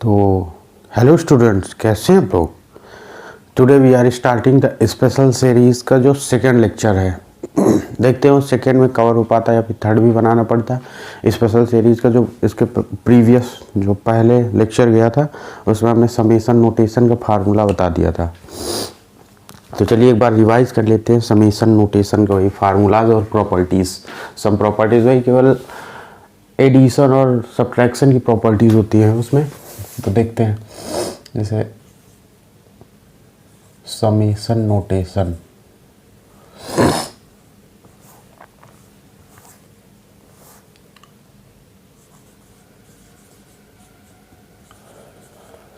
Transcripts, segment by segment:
तो hello students, कैसे हैं आप लोग। Today we are starting the special series का जो सेकेंड लेक्चर है। देखते हैं सेकेंड में कवर हो पाता है या फिर थर्ड भी बनाना पड़ता है। स्पेशल सीरीज़ का जो इसके प्रीवियस जो पहले लेक्चर गया था उसमें हमने समेशन नोटेशन का फार्मूला बता दिया था। तो चलिए एक बार रिवाइज कर लेते हैं समेशन नोटेशन का वही फार्मूलाज और प्रॉपर्टीज़। सम प्रॉपर्टीज़ वही केवल एडिशन और सब्ट्रैक्शन की प्रॉपर्टीज़ होती हैं उसमें। तो देखते हैं जैसे समेशन नोटेशन।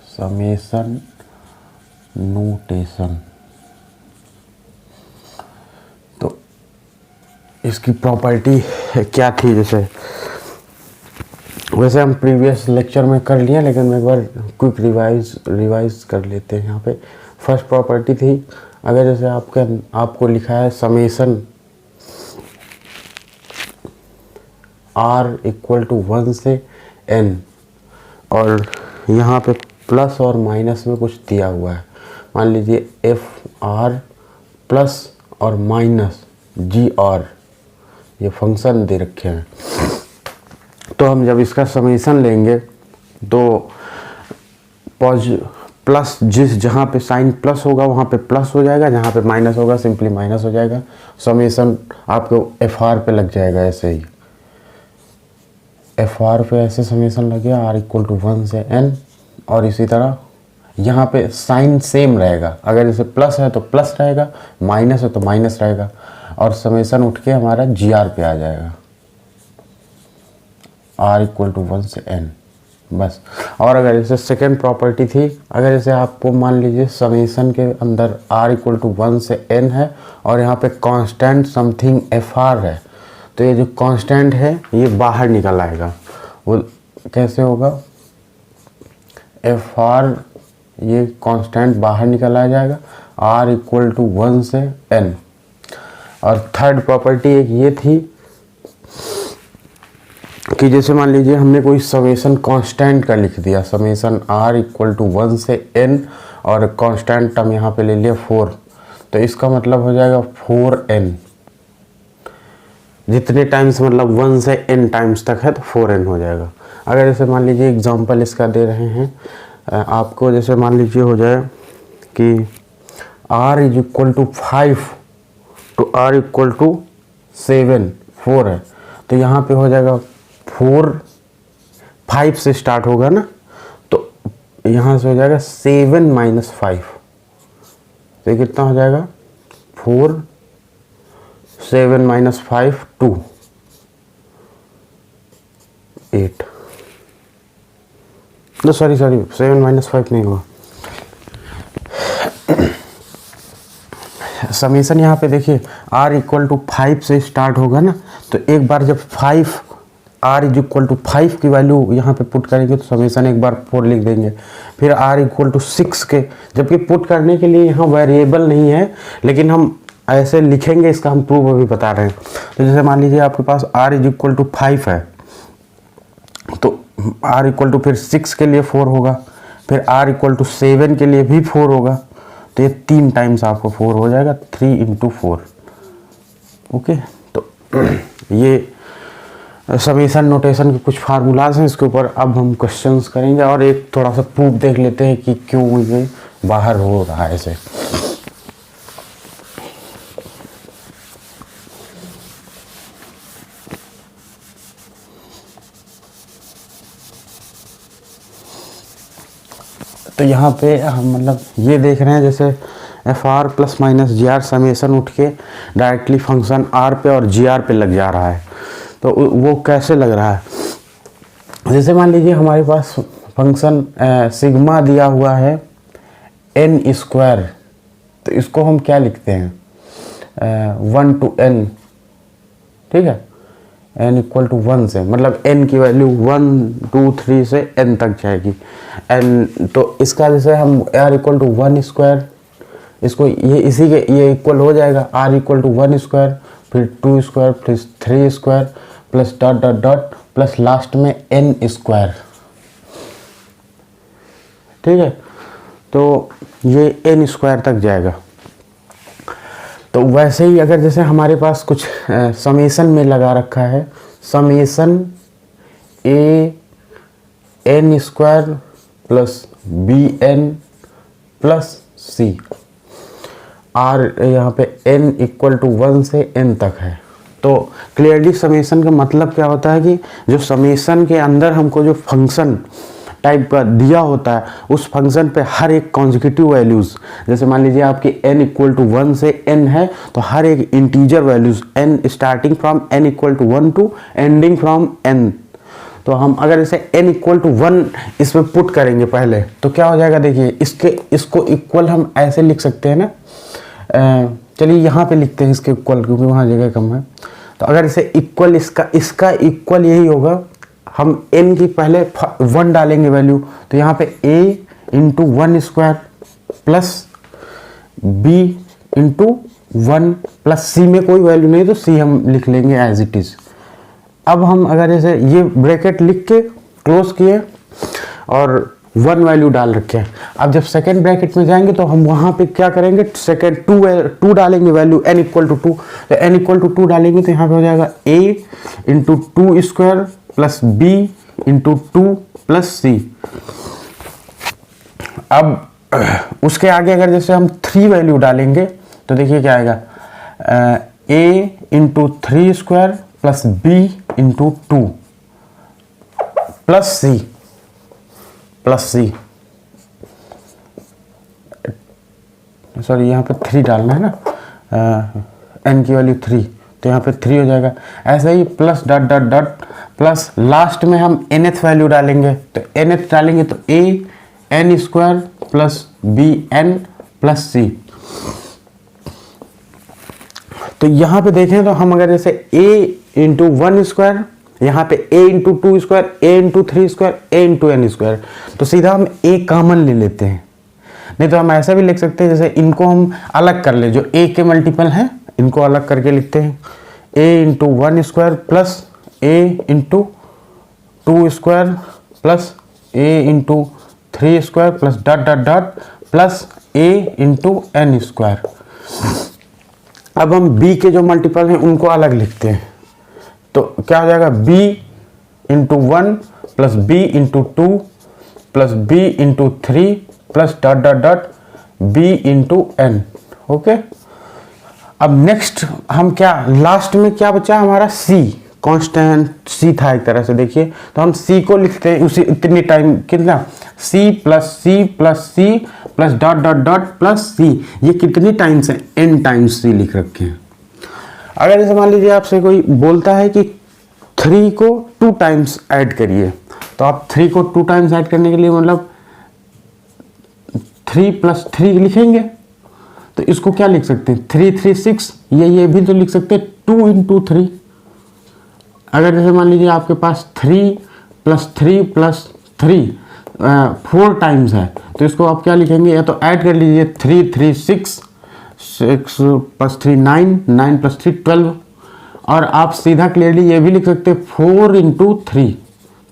समेशन नोटेशन तो इसकी प्रॉपर्टी क्या थी, जैसे वैसे हम प्रीवियस लेक्चर में कर लिए, लेकिन एक बार क्विक रिवाइज कर लेते हैं। यहाँ पे फर्स्ट प्रॉपर्टी थी, अगर जैसे आपको लिखा है समेशन r इक्वल टू 1 से n और यहाँ पे प्लस और माइनस में कुछ दिया हुआ है, मान लीजिए fr प्लस और माइनस gr, ये फंक्शन दे रखे हैं। तो हम जब इसका समेशन लेंगे तो प्लस जहाँ पे साइन प्लस होगा वहाँ पे प्लस हो जाएगा, जहाँ पे माइनस होगा सिंपली माइनस हो जाएगा। समेशन आपको एफ आर पे लग जाएगा, ऐसे ही एफ आर पे ऐसे समेशन लग गया r इक्वल टू 1 से n। और इसी तरह यहाँ पे साइन सेम रहेगा, अगर जैसे प्लस है तो प्लस रहेगा, माइनस है तो माइनस रहेगा, और समेशन उठ के हमारा जी आर पे आ जाएगा, r इक्वल टू 1 से n बस। और अगर जैसे सेकेंड प्रॉपर्टी थी, अगर जैसे आपको मान लीजिए समेशन के अंदर r इक्वल टू 1 से n है और यहाँ पे कांस्टेंट समथिंग एफ आर है, तो ये जो कांस्टेंट है ये बाहर निकल आएगा। वो कैसे होगा, एफ आर ये कांस्टेंट बाहर निकल आ जाएगा, r इक्वल टू 1 से n। और थर्ड प्रॉपर्टी एक ये थी कि जैसे मान लीजिए हमने कोई समेशन कांस्टेंट का लिख दिया, समेशन r इक्वल टू 1 से n और कांस्टेंट टर्म यहाँ पे ले लिया 4, तो इसका मतलब हो जाएगा 4n। जितने टाइम्स मतलब 1 से n टाइम्स तक है तो 4n हो जाएगा। अगर जैसे मान लीजिए एग्जांपल इसका दे रहे हैं आपको, जैसे मान लीजिए हो जाए कि r इज इक्वल टू 5 तो r इक्वल टू 7 4 है, तो यहाँ पे हो जाएगा 5 से स्टार्ट होगा ना, तो यहाँ से हो जाएगा 7 माइनस 5, तो ये कितना हो जाएगा 4 7 माइनस 5 2 8, तो सॉरी 7 माइनस 5 नहीं होगा। समेशन यहाँ पे देखिए r इक्वल टू 5 से स्टार्ट होगा ना, तो एक बार जब 5 r इज इक्वल टू 5 की वैल्यू यहाँ पे पुट करेंगे तो समेशन एक बार 4 लिख देंगे। फिर r इक्वल टू 6 के, जबकि पुट करने के लिए यहाँ वेरिएबल नहीं है, लेकिन हम ऐसे लिखेंगे, इसका हम प्रूफ अभी बता रहे हैं। तो जैसे मान लीजिए आपके पास r इज इक्वल टू 5 है, तो r इक्वल टू फिर 6 के लिए 4 होगा, फिर r इक्वल टू 7 के लिए भी 4 होगा, तो ये 3 टाइम्स आपको 4 हो जाएगा, 3 इंटू 4। ओके, तो ये समेशन नोटेशन के कुछ फार्मूलाज हैं, इसके ऊपर अब हम क्वेश्चंस करेंगे और एक थोड़ा सा प्रूफ देख लेते हैं कि क्यों ये बाहर हो रहा है ऐसे। तो यहाँ पे हम मतलब ये देख रहे हैं, जैसे F R plus minus G R summation उठ के डायरेक्टली फंक्शन आर पे और जी आर पे लग जा रहा है। तो वो कैसे लग रहा है, जैसे मान लीजिए हमारे पास फंक्शन सिग्मा दिया हुआ है n स्क्वायर, तो इसको हम क्या लिखते हैं 1 to n, ठीक है, n इक्वल टू 1 से, मतलब n की वैल्यू 1 2 3 से n तक जाएगी n। तो इसका जैसे हम r इक्वल टू 1 स्क्वायर, इसको ये इसी के ये इक्वल हो जाएगा r इक्वल टू 1 स्क्वायर, फिर 2 square plus 3 square plus dot dot dot plus last में n स्क्वायर। ठीक है, तो ये n स्क्वायर तक जाएगा। तो वैसे ही अगर जैसे हमारे पास कुछ समेसन में लगा रखा है, summation a n square plus B N plus C, R यहाँ पे n इक्वल टू 1 से n तक है। तो क्लियरली समेसन का मतलब क्या होता है कि जो समेसन के अंदर हमको जो फंक्शन टाइप का दिया होता है उस फंक्शन पे हर एक कॉन्जिक्यूटिव वैल्यूज़, जैसे मान लीजिए आपकी n इक्वल टू 1 से n है तो हर एक integer values n starting from n equal to 1 to ending from n, तो हम अगर इसे n इक्वल टू 1 इसमें पुट करेंगे पहले तो क्या हो जाएगा, देखिए इसको इक्वल हम ऐसे लिख सकते हैं ना, चलिए यहाँ पे लिखते हैं इसके इक्वल क्योंकि वहाँ जगह कम है। तो अगर इसे इक्वल इसका इक्वल यही होगा, हम n की पहले 1 डालेंगे वैल्यू, तो यहाँ पे a into 1 square plus b into 1 plus c में कोई वैल्यू नहीं तो c हम लिख लेंगे एज इट इज़। अब हम अगर जैसे ये ब्रैकेट लिख के क्लोज किए और 1 वैल्यू डाल रखे हैं, अब जब सेकेंड ब्रैकेट में जाएंगे तो हम वहाँ पे क्या करेंगे, सेकेंड 2 डालेंगे वैल्यू n इक्वल टू 2, तो n इक्वल टू 2 डालेंगे तो यहाँ पे हो जाएगा a into 2 square plus b into 2 plus c। अब उसके आगे अगर जैसे हम 3 वैल्यू डालेंगे तो देखिए क्या आएगा, a into 3 square plus b into 2 plus c, sorry यहाँ पे 3 डालना है ना, n की वैल्यू 3, तो यहाँ पे 3 हो जाएगा। ऐसे ही plus dot dot dot plus last में हम nth वैल्यू डालेंगे, तो nth डालेंगे तो a n square plus b n plus c। तो यहाँ पे देखें तो हम अगर जैसे a इंटू 1 स्क्वायर, यहाँ पे a into 2 square, a into 3 square, a into n square, तो सीधा हम a कॉमन ले लेते हैं। नहीं तो हम ऐसा भी लिख सकते हैं, जैसे इनको हम अलग कर ले, जो a के मल्टीपल हैं इनको अलग करके लिखते हैं, a into 1 square plus a into 2 square plus a into 3 square plus dot dot dot plus a into n square. अब हम b के जो मल्टीपल हैं उनको अलग लिखते हैं, तो क्या हो जाएगा, b into 1 plus b into 2 plus b into 3 plus dot dot dot b into n। Okay, अब नेक्स्ट हम क्या, लास्ट में क्या बचा हमारा c, कांस्टेंट c था एक तरह से, देखिए तो हम c को लिखते हैं उसी इतनी टाइम, कितना c plus c plus c plus dot dot dot plus c, ये कितनी टाइम्स है, n टाइम्स c लिख रखे हैं। अगर जैसे मान लीजिए आपसे कोई बोलता है कि 3 को 2 टाइम्स ऐड करिए, तो आप 3 को 2 टाइम्स ऐड करने के लिए मतलब 3 प्लस 3 लिखेंगे, तो इसको क्या लिख सकते हैं, 3 3 6, ये भी तो लिख सकते हैं 2 इंटू 3। अगर जैसे मान लीजिए आपके पास 3 प्लस 3 प्लस 3 4 टाइम्स है, तो इसको आप क्या लिखेंगे, या तो ऐड कर लीजिए 3 3 6 6 प्लस 3 9 9 प्लस 3 12, और आप सीधा क्लियरली ये भी लिख सकते हैं 4 इंटू 3,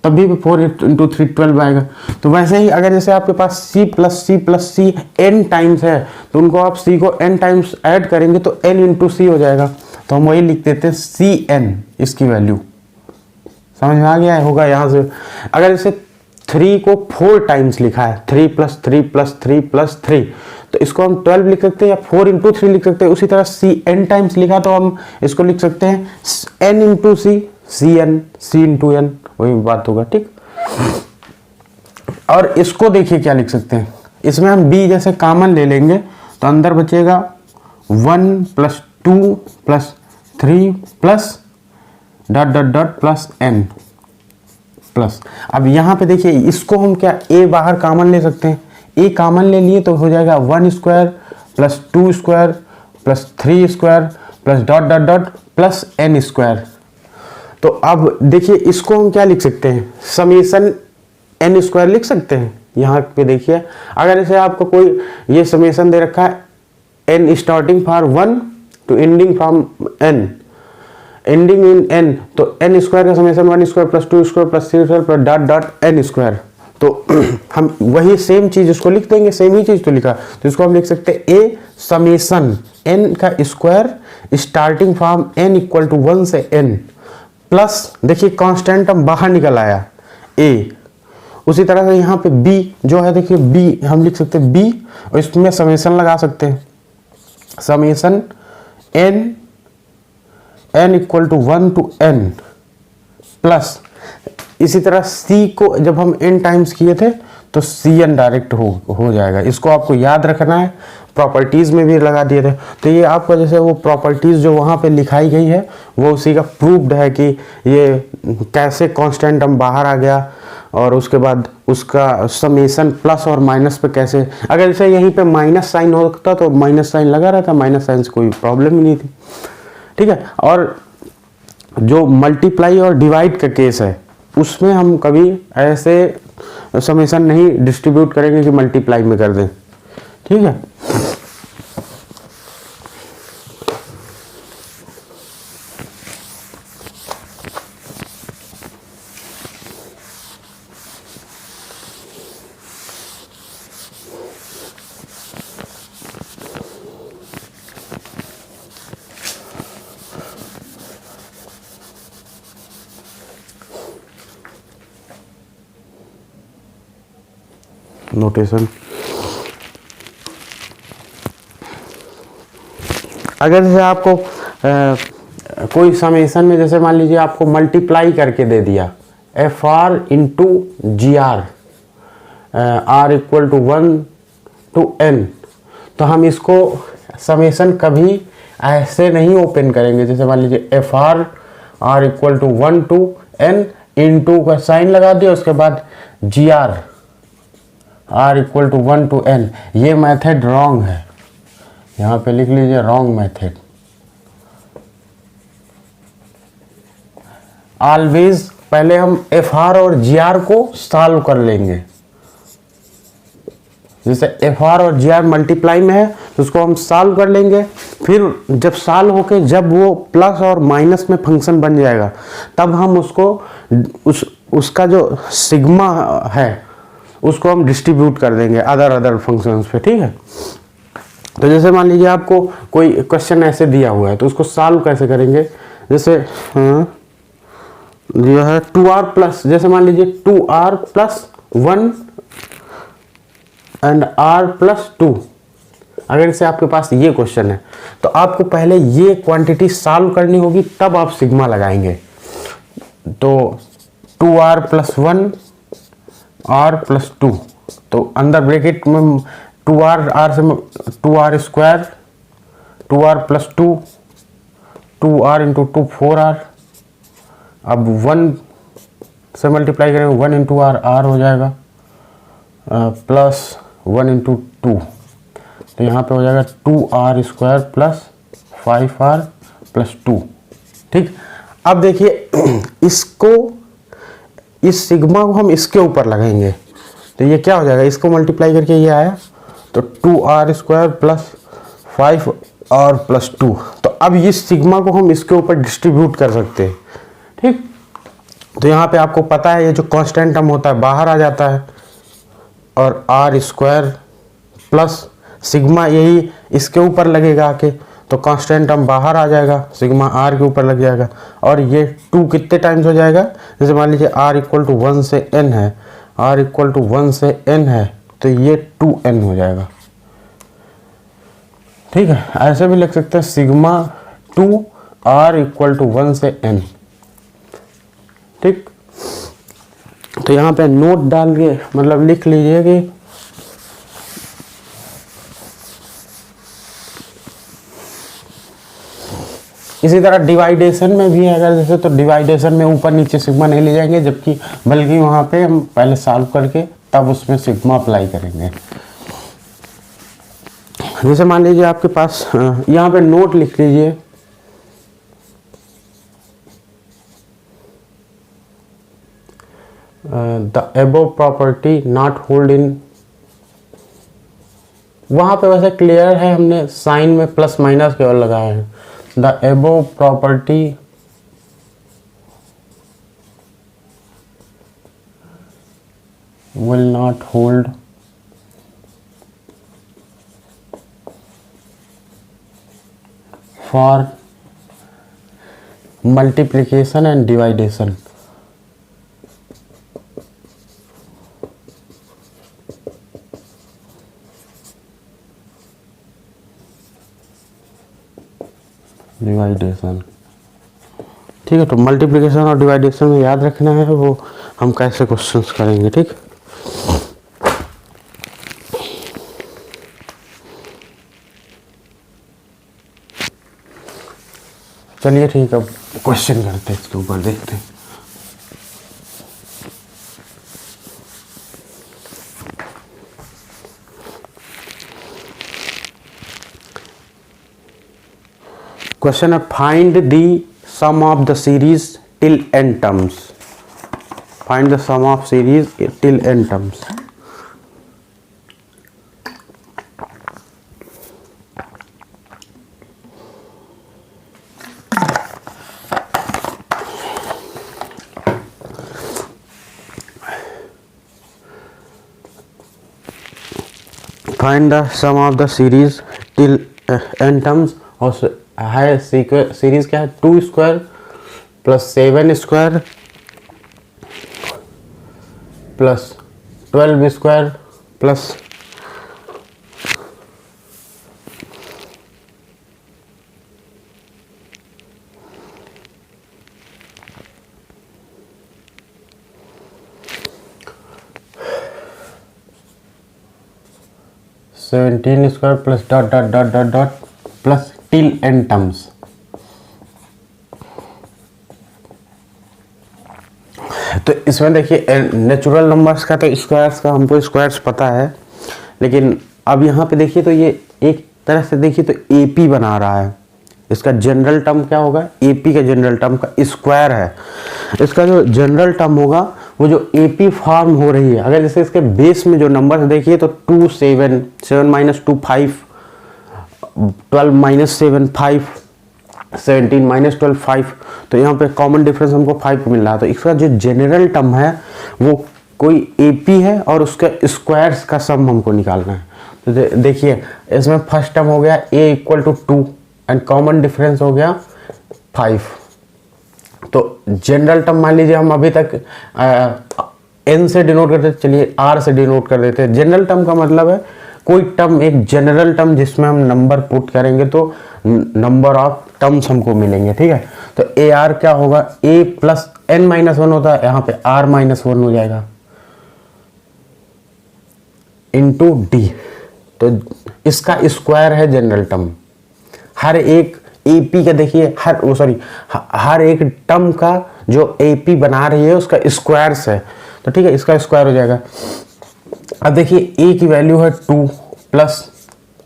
तब भी 4 इंटू 3 12 आएगा। तो वैसे ही अगर जैसे आपके पास c plus c n times है, तो उनको आप c को n टाइम्स ऐड करेंगे तो n इंटू c हो जाएगा, तो हम वही लिख देते हैं cn, इसकी वैल्यू समझ में आ गया है होगा यहाँ से। अगर जैसे 3 को 4 टाइम्स लिखा है, 3 प्लस 3 प्लस 3 प्लस 3, तो इसको हम 12 लिख सकते हैं या 4 इंटू 3 लिख सकते हैं। उसी तरह c n टाइम्स लिखा तो हम इसको लिख सकते हैं n into c, c into n, वही बात होगा, ठीक। और इसको देखिए क्या लिख सकते हैं, इसमें हम b जैसे कॉमन ले लेंगे तो अंदर बचेगा 1 plus 2 plus 3 plus dot dot dot plus n plus. अब यहाँ पे देखिए इसको हम क्या a बाहर कॉमन ले सकते हैं, a कॉमन ले लिए तो हो जाएगा 1 square plus 2 square plus 3 square plus dot dot dot plus n square. तो अब देखिए इसको हम क्या लिख सकते हैं, समेसन n स्क्वायर लिख सकते हैं। यहाँ पे देखिए अगर जैसे आपको कोई ये समेसन दे रखा है n starting for 1 to ending from n, ending in n, तो n स्क्वायर का summation 1 square plus 2 square plus 3 square plus dot dot n square, तो हम वही सेम चीज़ इसको लिख देंगे, सेम ही चीज़ तो लिखा, तो इसको हम लिख सकते हैं ए समेसन n का square starting from n equal to 1 से n प्लस, देखिए कांस्टेंट हम बाहर निकल आया a, उसी तरह से यहाँ पे b जो है, देखिए b हम लिख सकते हैं b, और इसमें समेसन लगा सकते हैं, summation n equal to 1 to n plus, इसी तरह c को जब हम n टाइम्स किए थे तो cn डायरेक्ट हो जाएगा। इसको आपको याद रखना है, प्रॉपर्टीज़ में भी लगा दिए थे, तो ये आपको जैसे वो प्रॉपर्टीज़ जो वहाँ पे लिखाई गई है वो उसी का प्रूव्ड है कि ये कैसे कांस्टेंट हम बाहर आ गया, और उसके बाद उसका समेसन प्लस और माइनस पे कैसे, अगर जैसे यहीं पे माइनस साइन होता तो माइनस साइन लगा रहता, माइनस साइन से कोई प्रॉब्लम ही नहीं थी, ठीक है। और जो मल्टीप्लाई और डिवाइड का केस है उसमें हम कभी ऐसे समेसन नहीं डिस्ट्रीब्यूट करेंगे कि मल्टीप्लाई में कर दें, ठीक है। नोटेशन, अगर जैसे आपको कोई समेसन में जैसे मान लीजिए आपको मल्टीप्लाई करके दे दिया F R into G R, R equal to 1 to n, तो हम इसको समेसन कभी ऐसे नहीं ओपन करेंगे, जैसे मान लीजिए F R equal to 1 to n into का साइन लगा दिया, उसके बाद G R equal to 1 to n, ये मेथड रॉन्ग है, यहाँ पे लिख लीजिए रॉन्ग मेथड। ऑलवेज पहले हम एफ आर और जी आर को सॉल्व कर लेंगे, जैसे एफ आर और जी आर मल्टीप्लाई में है तो उसको हम सॉल्व कर लेंगे, फिर जब सॉल्व होके जब वो प्लस और माइनस में फंक्शन बन जाएगा तब हम उसको उसका जो सिग्मा है उसको हम डिस्ट्रीब्यूट कर देंगे अदर फंक्शंस पे, ठीक है। तो जैसे मान लीजिए आपको कोई क्वेश्चन ऐसे दिया हुआ है तो उसको सॉल्व कैसे करेंगे, जैसे दिया है 2r प्लस, जैसे मान लीजिए 2r plus 1 and r plus 2, अगर इसे आपके पास ये क्वेश्चन है तो आपको पहले ये क्वांटिटी सॉल्व करनी होगी तब आप सिग्मा लगाएंगे। तो 2r प्लस 1 r प्लस 2, तो अंदर ब्रैकेट में 2r से 2r square, 2r plus 2, 2r into 2 4r, अब 1 से मल्टीप्लाई करेंगे 1 इंटू r हो जाएगा, प्लस 1 इंटू 2, तो यहाँ पे हो जाएगा 2r square plus 5r plus 2, ठीक। अब देखिए इसको, इस सिग्मा को हम इसके ऊपर लगाएंगे तो ये क्या हो जाएगा, इसको मल्टीप्लाई करके ये आया तो 2r square plus 5r plus 2, तो अब इस सिग्मा को हम इसके ऊपर डिस्ट्रीब्यूट कर सकते हैं, ठीक। तो यहाँ पे आपको पता है ये जो कांस्टेंट टर्म होता है बाहर आ जाता है, और आर स्क्वायर प्लस सिग्मा यही इसके ऊपर लगेगा आके, तो कांस्टेंट टर्म बाहर आ जाएगा, सिग्मा आर के ऊपर लग जाएगा, और ये 2 कितने टाइम्स हो जाएगा, जैसे मान लीजिए r इक्वल टू 1 से n है, r इक्वल टू 1 से n है तो ये 2n हो जाएगा, ठीक है। ऐसे भी लिख सकते हैं सिग्मा 2 r इक्वल टू 1 से n, ठीक। तो यहाँ पे नोट डाल के मतलब लिख लीजिए कि इसी तरह डिवाइडेशन में भी है, अगर जैसे तो डिवाइडेशन में ऊपर नीचे सिग्मा नहीं ले जाएंगे, जबकि बल्कि वहाँ पे हम पहले सॉल्व करके तब उसमें सिग्मा अप्लाई करेंगे। जैसे मान लीजिए आपके पास यहाँ पे नोट लिख लीजिए, the above property not hold in, वहाँ पे वैसे क्लियर है, हमने साइन में प्लस माइनस केवल लगाया है। The above property will not hold for multiplication and division. डिवाइडेशन, ठीक है। तो मल्टीप्लिकेशन और डिवाइडेशन में याद रखना है, वो हम कैसे क्वेश्चंस करेंगे, ठीक। चलिए ठीक है, अब क्वेश्चन करते हैं, इसके ऊपर देखते हैं। क्वेश्चन है find the sum of the series till n terms. Find the sum of series till n terms. Find the sum of the series till n terms. और है सीरीज क्या है, 2 square plus 7 square plus 12 square plus 17 square plus dot dot dot dot dot plus till n terms. तो इसमें देखिए natural numbers का तो squares का हमको स्क्वायर्स पता है, लेकिन अब यहाँ पे देखिए तो ये एक तरह से देखिए तो AP बना रहा है। इसका जनरल टर्म क्या होगा, AP का जनरल टर्म का स्क्वायर है। इसका जो जनरल टर्म होगा वो जो AP फॉर्म हो रही है, अगर जैसे इसके बेस में जो नंबर देखिए तो 2 7 7 माइनस 2 5 12 माइनस 7 5 17 माइनस 12 5, तो यहाँ पे कॉमन डिफरेंस हमको 5 मिल रहा है। तो इसका जो जनरल टर्म है वो कोई AP है और उसके स्क्वायर्स का सम हमको निकालना है। तो देखिए इसमें फर्स्ट टर्म हो गया A equal to 2 and common difference हो गया 5। तो जनरल टर्म मान लीजिए हम अभी तक N से डिनोट करते थे, चलिए R से डिनोट कर देते हैं। जनरल टर्म का मतलब है कोई टर्म, एक जनरल टर्म जिसमें हम नंबर पुट करेंगे तो नंबर ऑफ टर्म्स हमको मिलेंगे, ठीक है। तो AR क्या होगा, A प्लस N माइनस 1 होता है, यहाँ पे R माइनस 1 हो जाएगा इंटू D। तो इसका स्क्वायर है जनरल टर्म। हर एक AP का देखिए हर एक टर्म का जो AP बना रही है उसका स्क्वायर्स है, तो ठीक है, इसका स्क्वायर हो जाएगा। अब देखिए A की वैल्यू है 2 प्लस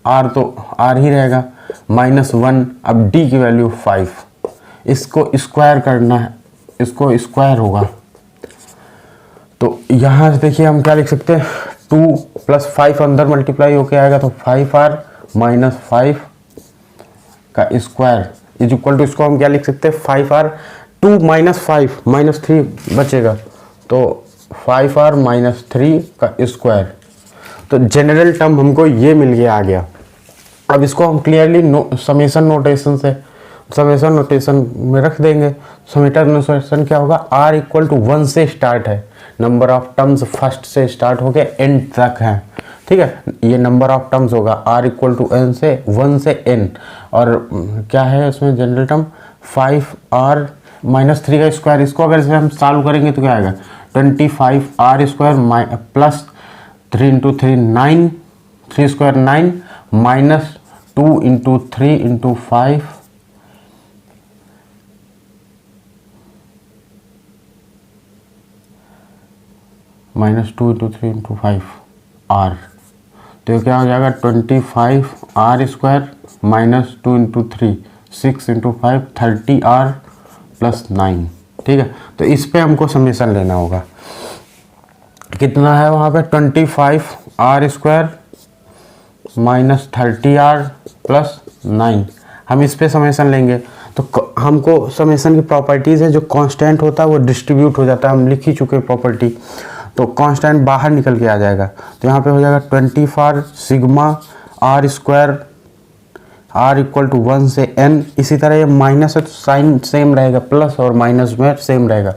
R, तो R ही रहेगा माइनस 1। अब D की वैल्यू 5, इसको स्क्वायर करना है, इसको स्क्वायर होगा। तो यहाँ से देखिए हम क्या लिख सकते हैं, 2 प्लस 5 अंदर मल्टीप्लाई होके आएगा तो 5R माइनस 5 का स्क्वायर इज इक्वल टू, इसको हम क्या लिख सकते हैं, 5R 2 माइनस 5 माइनस 3 बचेगा, तो 5R माइनस 3 का स्क्वायर। तो जनरल टर्म हमको ये मिल गया, आ गया। अब इसको हम क्लियरली समेशन नोटेशन में रख देंगे। समेशन नोटेशन क्या होगा, R इक्वल टू 1 से स्टार्ट है, नंबर ऑफ टर्म्स फर्स्ट से स्टार्ट हो गए n तक है, ठीक है। ये नंबर ऑफ टर्म्स होगा R इक्वल टू n से 1 से n, और क्या है इसमें जनरल टर्म 5R माइनस 3 का स्क्वायर। इसको अगर इसमें हम सॉल्व करेंगे तो क्या आएगा, 25R square plus 3 into 3 9, 3 square 9 minus 2 into 3 into 5 minus 2 into 3 into 5 R। तो क्या हो जाएगा 25R square minus 2 into 3 6 into 5 30R plus 9, ठीक है। तो इस पे हमको समेशन लेना होगा, कितना है वहाँ पे 25R square minus 30R plus 9। हम इस पे समेशन लेंगे तो हमको समेशन की प्रॉपर्टीज़ है, जो कांस्टेंट होता है वो डिस्ट्रीब्यूट हो जाता है, हम लिख ही चुके प्रॉपर्टी। तो कांस्टेंट बाहर निकल के आ जाएगा। तो यहाँ पे हो जाएगा 24 sigma R square R equal to 1 से n। इसी तरह ये माइनस है तो साइन सेम रहेगा, प्लस और माइनस में सेम रहेगा,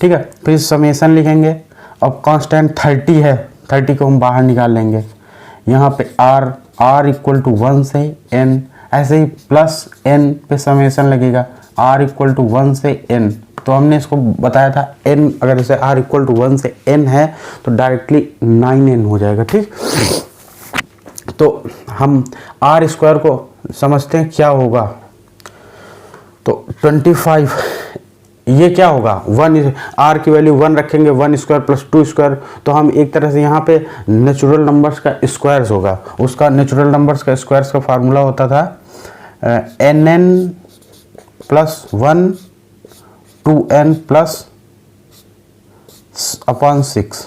ठीक है। फिर समेसन लिखेंगे। अब कांस्टेंट 30 है, 30 को हम बाहर निकाल लेंगे। यहाँ पे r इक्वल टू 1 से n, ऐसे ही प्लस n पे समेसन लगेगा r इक्वल टू 1 से n। तो हमने इसको बताया था n, अगर जैसे r इक्वल टू 1 से n है तो डायरेक्टली 9n हो जाएगा, ठीक। तो हम r स्क्वायर को समझते हैं क्या होगा। तो 25 ये क्या होगा, 1 r की वैल्यू 1 रखेंगे, 1 स्क्वायर प्लस 2 स्क्वायर। तो हम एक तरह से यहाँ पे नेचुरल नंबर्स का स्क्वायर्स होगा, उसका नेचुरल नंबर्स का स्क्वायर्स का फार्मूला होता था nn plus 1 2n plus upon 6,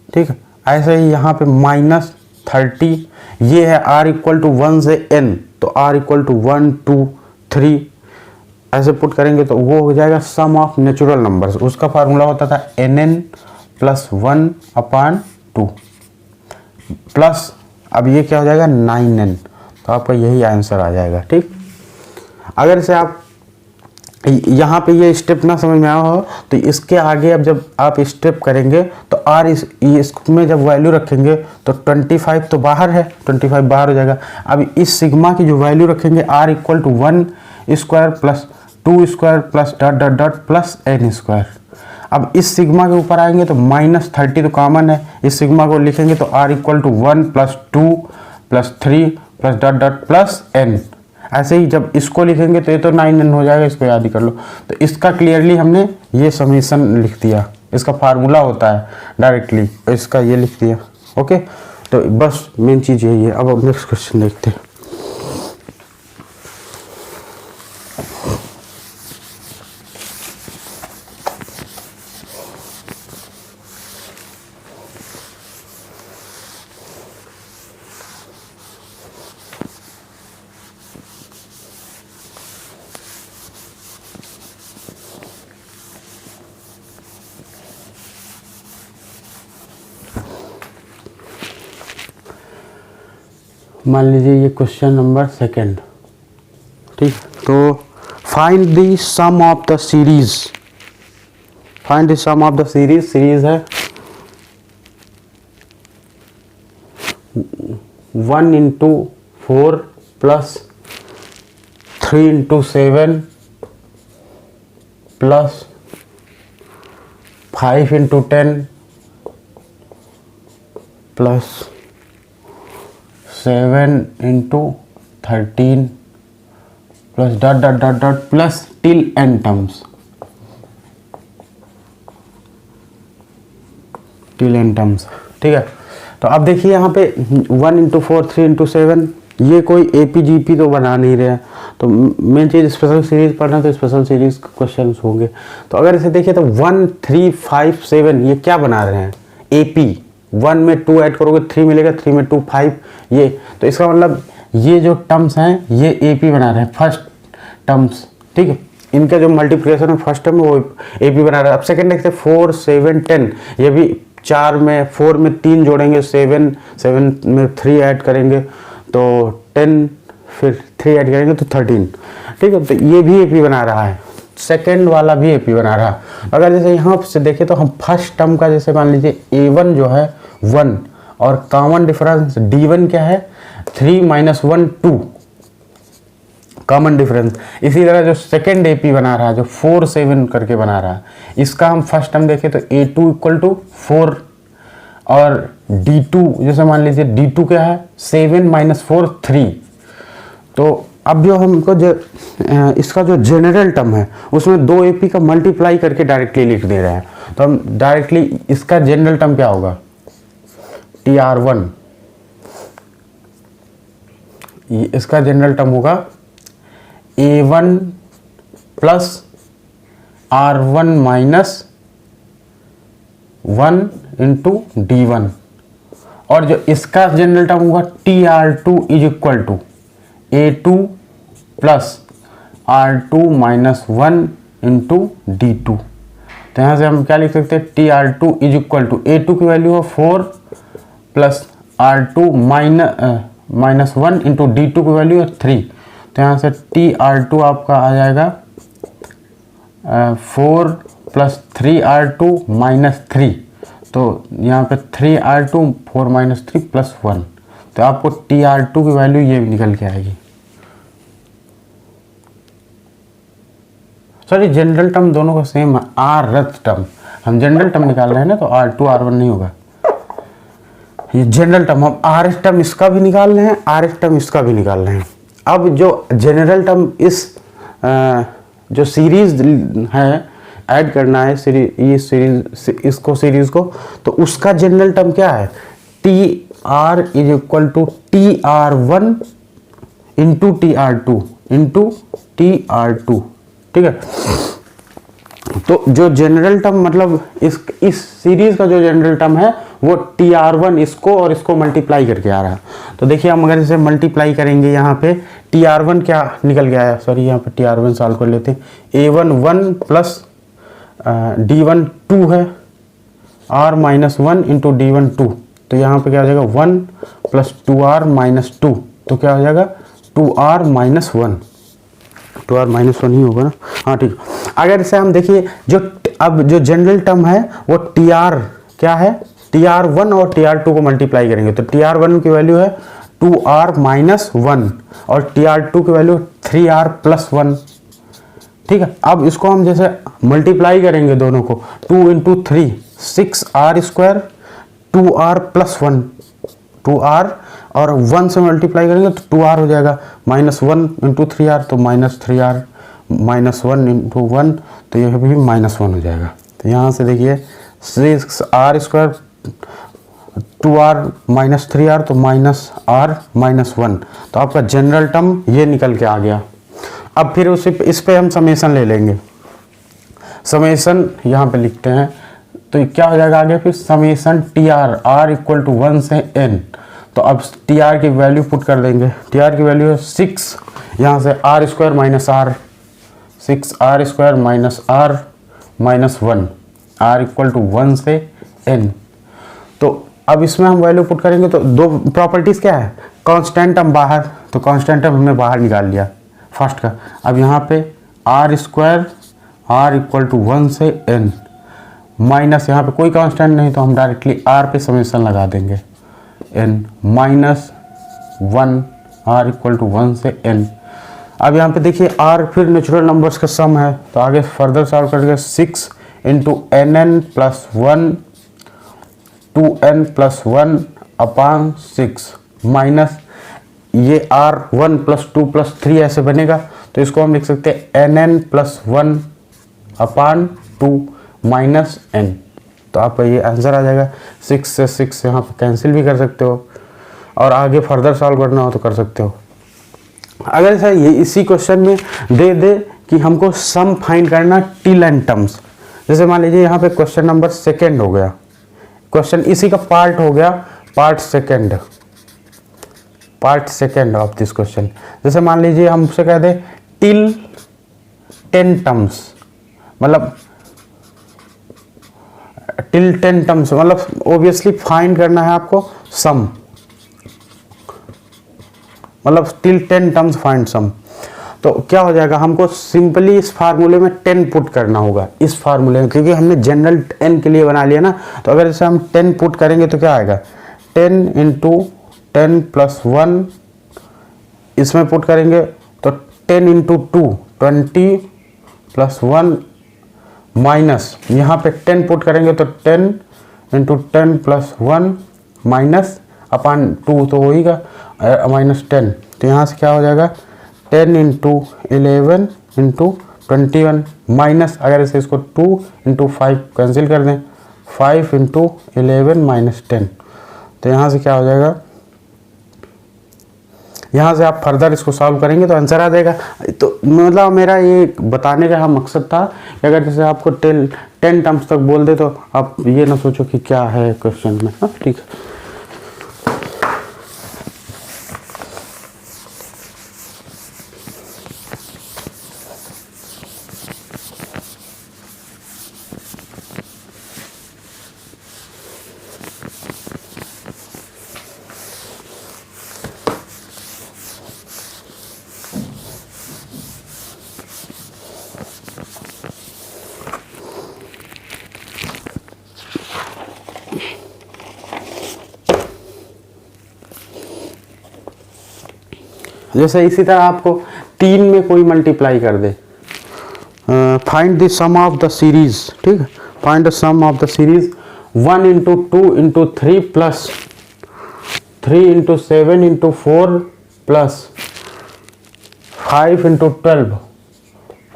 ठीक है। ऐसे ही यहाँ पे -30 ये है r इक्वल टू 1 से n, तो r इक्वल टू 1 2 3 ऐसे पुट करेंगे तो वो हो जाएगा सम ऑफ नेचुरल नंबर्स। उसका फार्मूला होता था nn प्लस 1 अपॉन 2 प्लस, अब ये क्या हो जाएगा 9n। तो आपका यही आंसर आ जाएगा, ठीक। अगर से आप यहाँ पे ये स्टेप ना समझ में आया हो तो इसके आगे अब जब आप स्टेप करेंगे तो r इसमें जब वैल्यू रखेंगे तो 25 तो बाहर है, 25 बाहर हो जाएगा। अब इस सिग्मा की जो वैल्यू रखेंगे r equal to 1 square plus 2 square plus dot dot dot plus n square. अब इस सिग्मा के ऊपर आएंगे तो -30 तो कॉमन है, इस सिग्मा को लिखेंगे तो r equal to 1 plus 2 plus 3 plus dot dot plus n। ऐसे ही जब इसको लिखेंगे तो ये तो 9n हो जाएगा, इसको याद ही कर लो। तो इसका क्लियरली हमने ये समेसन लिख दिया, इसका फार्मूला होता है डायरेक्टली, इसका ये लिख दिया, ओके। तो बस मेन चीज़ यही है। अब नेक्स्ट क्वेश्चन देखते हैं। मान लीजिए ये क्वेश्चन नंबर 2, ठीक। तो find the sum of the series, find the sum of the series. Series है 1 into 4 plus 3 into 7 plus 5 into 10 plus 7 into 13 plus dot dot dot dot plus till n terms, till n terms, ठीक है। तो अब देखिए यहाँ पे 1 into 4 3 into 7 ये कोई APGP तो बना नहीं रहे हैं। तो मेन चीज़ स्पेशल सीरीज पढ़ना है तो स्पेशल सीरीज क्वेश्चन होंगे। तो अगर इसे देखिए तो 1 3 5 7 ये क्या बना रहे हैं, AP। 1 में 2 ऐड करोगे 3 मिलेगा, 3 में 2 5 ये। तो इसका मतलब ये जो टर्म्स हैं ये AP बना रहे हैं, फर्स्ट टर्म्स, ठीक है। इनका जो मल्टीप्लिकेशन है फर्स्ट टर्म वो AP बना रहा है। अब सेकंड देखते हैं 4 7 10, ये भी 4 में 4 में 3 जोड़ेंगे 7 7 में 3 ऐड करेंगे तो 10, फिर 3 ऐड करेंगे तो 13, ठीक है। तो ये भी AP बना रहा है, सेकेंड वाला भी AP बना रहा है। अगर जैसे यहाँ से देखें तो हम फर्स्ट टर्म का जैसे मान लीजिए A1 जो है 1 और कॉमन डिफरेंस D1 क्या है 3 - 1 2 कॉमन डिफरेंस। इसी तरह जो सेकेंड AP बना रहा है जो 4 7 करके बना रहा है, इसका हम फर्स्ट टर्म देखें तो A2 इक्वल टू 4 और D2 जैसे मान लीजिए D2 क्या है 7 - 4 3। तो अब जो हमको जो इसका जो जनरल टर्म है उसमें 2 AP का मल्टीप्लाई करके डायरेक्टली लिख दे रहे हैं। तो हम डायरेक्टली इसका जनरल टर्म क्या होगा TR1, इसका जनरल टर्म होगा A1 plus R1 minus 1 into D1 और जो इसका जनरल टर्म होगा TR2 is equal to A2 plus R2 minus 1 into D2। तो यहाँ से हम क्या लिख सकते हैं, T R two is equal to A two की वैल्यू है 4 plus R two minus 1 into D two की वैल्यू है 3। तो यहाँ से टी आर टू आपका आ जाएगा 4 प्लस 3 आर टू माइनस 3। तो यहाँ पे 3 आर टू 4 माइनस 3 प्लस 1। तो आपको टी आर टू की वैल्यू ये निकल के आएगी। सॉरी, जनरल टर्म दोनों का सेम है, आर रथ टर्म हम जनरल टर्म निकाल रहे हैं ना, तो R2 R1 नहीं होगा, ये जनरल टर्म। हम आर एस टर्म इसका भी निकाल रहे हैं, आर एस टर्म इसका भी निकाल रहे हैं। अब जो जनरल टर्म इस जो सीरीज है ऐड करना है, ये सीरीज इसको सीरीज को, तो उसका जनरल टर्म क्या है, T R is equal to T R one into T R two into T R two. ठीक है, तो जो जनरल टर्म मतलब इस सीरीज का जो जनरल टर्म है वो टी आर वन इसको और इसको मल्टीप्लाई करके आ रहा है। तो देखिए हम अगर इसे मल्टीप्लाई करेंगे, यहाँ पे टी आर वन क्या निकल गया है, सॉरी यहाँ पे टी आर वन सॉल्व कर लेते हैं। A one 1 plus D one 2 है, R minus 1 into D one 2। तो यहाँ पे क्या हो जाएगा 1 प्लस 2r माइनस 2। तो क्या हो जाएगा 2r माइनस 1, 2r माइनस 1 ही होगा ना, हाँ ठीक। अगर इसे हम देखिए अब जो जनरल टर्म है वो टी आर क्या है, टी आर वन और टी आर टू को मल्टीप्लाई करेंगे तो टी आर वन की वैल्यू है 2r माइनस 1 और टी आर टू की वैल्यू 3r प्लस 1। ठीक है, अब इसको हम जैसे मल्टीप्लाई करेंगे दोनों को, 2 into 3 6r square 2r plus 1, 2r और 1 से मल्टीप्लाई करेंगे तो 2r हो जाएगा, माइनस 1 इंटू 3r तो माइनस 3r, माइनस 1 इंटू 1 तो यह भी माइनस 1 हो जाएगा। तो यहाँ से देखिए 6r square 2r minus 3r तो माइनस r माइनस 1। तो आपका जनरल टर्म ये निकल के आ गया। अब फिर इस पे हम समेशन ले लेंगे, समेशन यहाँ पे लिखते हैं तो क्या हो जाएगा आगे, फिर summation T R R equal to 1 से n। तो अब टी आर की वैल्यू पुट कर देंगे, टी आर की वैल्यू है 6, यहाँ से R square minus R, 6r square minus r minus 1, r equal to 1 से n। तो अब इसमें हम वैल्यू पुट करेंगे तो दो प्रॉपर्टीज़ क्या है, कांस्टेंट टर्म बाहर, तो कांस्टेंट टर्म हमने बाहर निकाल लिया फर्स्ट का। अब यहाँ पे R square r equal to 1 से n माइनस, यहाँ पे कोई कांस्टेंट नहीं तो हम डायरेक्टली r पे समेशन लगा देंगे, n minus 1 r equal to 1 से n। अब यहाँ पे देखिए r फिर नेचुरल नंबर्स का सम है, तो आगे फर्दर सॉल्व करके 6 into nn plus 1 2n plus 1 upon 6 minus ये r 1 प्लस 2 प्लस 3 ऐसे बनेगा, तो इसको हम लिख सकते हैं nn प्लस 1 अपान 2 माइनस n। तो आपका ये आंसर आ जाएगा। 6 से 6 यहाँ पे कैंसिल भी कर सकते हो और आगे फर्दर सॉल्व करना हो तो कर सकते हो। अगर ऐसा ये इसी क्वेश्चन में दे कि हमको सम फाइंड करना टिल एंड टर्म्स, जैसे मान लीजिए यहाँ पे क्वेश्चन नंबर सेकेंड हो गया, क्वेश्चन इसी का पार्ट हो गया, part second of this question. जैसे मान लीजिए हमसे कह दे टिल 10 टर्म्स, मतलब टिल 10 टर्म्स मतलब ऑब्वियसली फाइंड करना है आपको सम, मतलब टिल 10 टर्म्स फाइंड सम। तो क्या हो जाएगा, हमको सिंपली इस फार्मूले में 10 पुट करना होगा, इस फार्मूले में, क्योंकि हमने जनरल n के लिए बना लिया ना। तो अगर इसे हम 10 पुट करेंगे तो क्या आएगा, 10 इंटू 10 प्लस 1 इसमें पुट करेंगे तो 10 इंटू 2 20 प्लस 1 माइनस यहाँ पे 10 पुट करेंगे तो 10 इंटू 10 प्लस 1 माइनस अपान 2 तो होगा माइनस 10। तो यहाँ से क्या हो जाएगा 10 इंटू 11 इंटू 21 माइनस, अगर इसे इसको 2 इंटू 5 कैंसिल कर दें, 5 इंटू 11 माइनस 10। तो यहाँ से क्या हो जाएगा, यहाँ से आप फर्दर इसको सॉल्व करेंगे तो आंसर आ जाएगा। तो मतलब मेरा ये बताने का मकसद था कि अगर जैसे आपको 10 टर्म्स तक बोल दे तो आप ये ना सोचो कि क्या है क्वेश्चन में। हाँ ठीक है। जैसे इसी तरह आपको 3 में कोई मल्टीप्लाई कर दे, find the sum of the series, ठीक है, find the sum of the series 1 into 2 into 3 plus 3 into 7 into 4 plus 5 into 12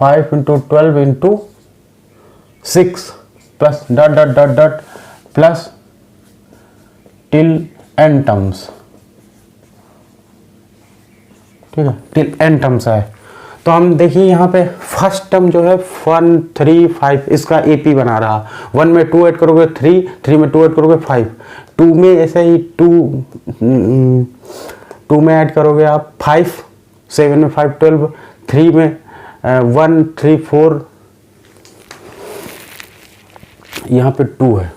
5 into 12 into 6 plus dot dot dot dot plus till N terms, ठीक है, till N terms है। तो हम देखिए यहाँ पे फर्स्ट टर्म जो है 1 3 5 इसका एपी बना रहा, 1 में 2 ऐड करोगे 3, 3 में 2 ऐड करोगे 5, 2 में ऐसे ही 2 में ऐड करोगे आप 5, 7 में 5 12, 3 में 1 3 4, यहाँ पे 2 है,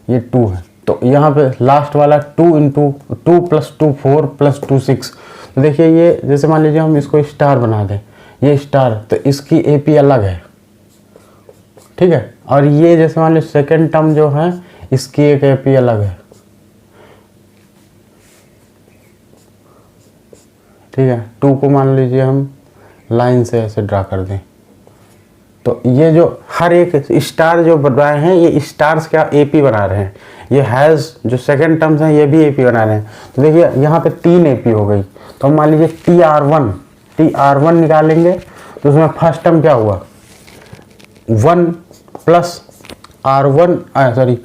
ये 2 है, तो यहाँ पे लास्ट वाला 2 इंटू 2 प्लस 2 4 प्लस 2 6। तो देखिए ये जैसे मान लीजिए हम इसको स्टार बना दें, ये स्टार, तो इसकी एपी अलग है, ठीक है, और ये जैसे मान लीजिए सेकेंड टर्म जो है इसकी एक एपी अलग है, ठीक है। 2 को मान लीजिए हम लाइन से ऐसे ड्रा कर दें, तो ये जो हर एक स्टार जो बनाए हैं ये स्टार्स क्या एपी बना रहे हैं, ये हैज़ जो सेकंड टर्म्स हैं ये भी एपी बना रहे हैं। तो देखिए यहाँ पे 3 एपी हो गई, तो हम मान लीजिए TR1 निकालेंगे, तो उसमें फर्स्ट टर्म क्या हुआ 1 प्लस R1 सॉरी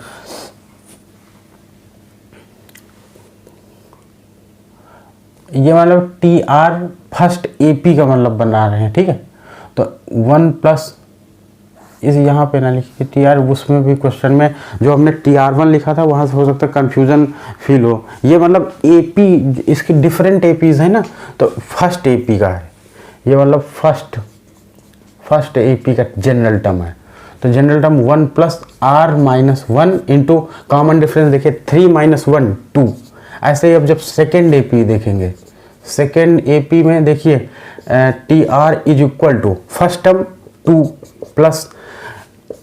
ये मतलब TR फर्स्ट एपी का मतलब बना रहे हैं, ठीक है। तो 1 प्लस इस यहाँ पे ना लिखिए TR, उसमें भी क्वेश्चन में जो हमने TR1 लिखा था वहाँ से हो सकता है कन्फ्यूज़न फील हो, ये मतलब एपी इसकी डिफरेंट एपीज़ है ना, तो फर्स्ट एपी का है ये, मतलब फर्स्ट एपी का जनरल टर्म है। तो general term 1 plus R minus 1 into common difference देखिए 3 माइनस 1 2। ऐसे ही अब जब सेकेंड एपी देखेंगे, सेकेंड एपी में देखिए TR is equal to first term 2 plus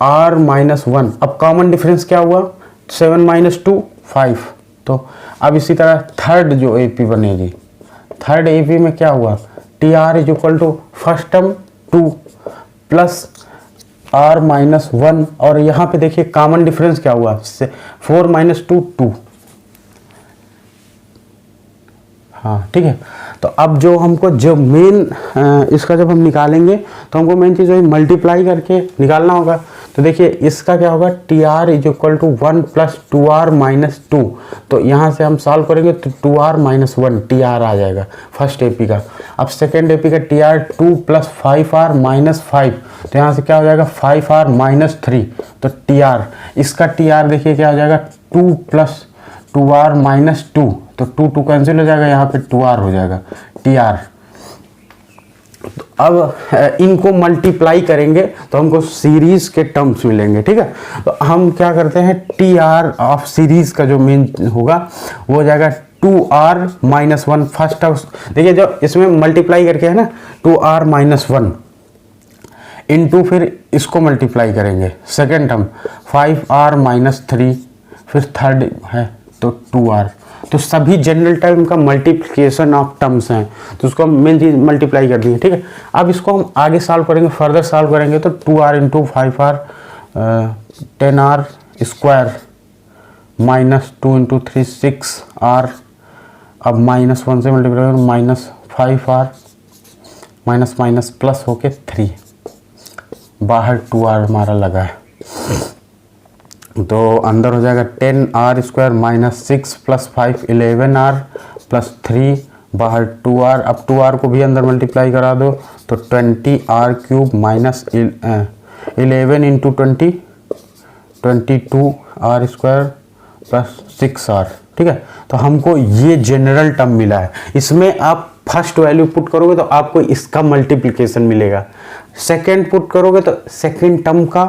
R minus 1, अब कॉमन डिफरेंस क्या हुआ 7 माइनस 2 5। तो अब इसी तरह थर्ड जो एपी बनेगी, थर्ड एपी में क्या हुआ TR is equal to first term 2 plus R minus 1, और यहाँ पे देखिए कॉमन डिफरेंस क्या हुआ 4 माइनस 2 2। हाँ ठीक है। तो अब जो हमको जो मेन इसका जब हम निकालेंगे तो हमको मेन चीज़ वही मल्टीप्लाई करके निकालना होगा। तो देखिए इसका क्या होगा TR is equal to 1 plus 2R minus 2। तो यहाँ से हम सॉल्व करेंगे तो 2R माइनस 1 TR आ जाएगा फर्स्ट एपी का। अब सेकेंड एपी का TR 2 प्लस 5R माइनस 5, तो यहाँ से क्या हो जाएगा 5R माइनस 3। तो TR इसका TR देखिए क्या हो जाएगा 2 प्लस 2R माइनस 2, तो 2 कैंसिल हो जाएगा, यहाँ पे 2R हो जाएगा TR। तो अब इनको मल्टीप्लाई करेंगे तो हमको सीरीज के टर्म्स मिलेंगे, ठीक है। तो हम क्या करते हैं TR ऑफ सीरीज का जो मेन होगा वो हो जाएगा 2R माइनस 1 फर्स्ट टर्म। देखिए जो इसमें मल्टीप्लाई करके है ना 2R माइनस 1 इंटू फिर इसको मल्टीप्लाई करेंगे सेकेंड टर्म 5R माइनस 3, फिर थर्ड है तो 2R। तो सभी जनरल टर्म का मल्टीप्लिकेशन ऑफ टर्म्स हैं, तो उसको हम मेन चीज मल्टीप्लाई कर देंगे, ठीक है। अब इसको हम आगे सॉल्व करेंगे, फर्दर सॉल्व करेंगे तो 2R into 5R 10R square minus 2 into 3 6R। अब माइनस 1 से मल्टीप्लाई करेंगे minus 5R minus minus plus होके 3, बाहर 2R हमारा लगा है, तो अंदर हो जाएगा 10R square minus 6 plus 5 11R plus 3, बाहर 2R। अब 2R को भी अंदर मल्टीप्लाई करा दो तो 20R cube minus 11 into 20 22R square plus 6R, ठीक है। तो हमको ये जनरल टर्म मिला है, इसमें आप फर्स्ट वैल्यू पुट करोगे तो आपको इसका मल्टीप्लिकेशन मिलेगा, सेकेंड पुट करोगे तो सेकेंड टर्म का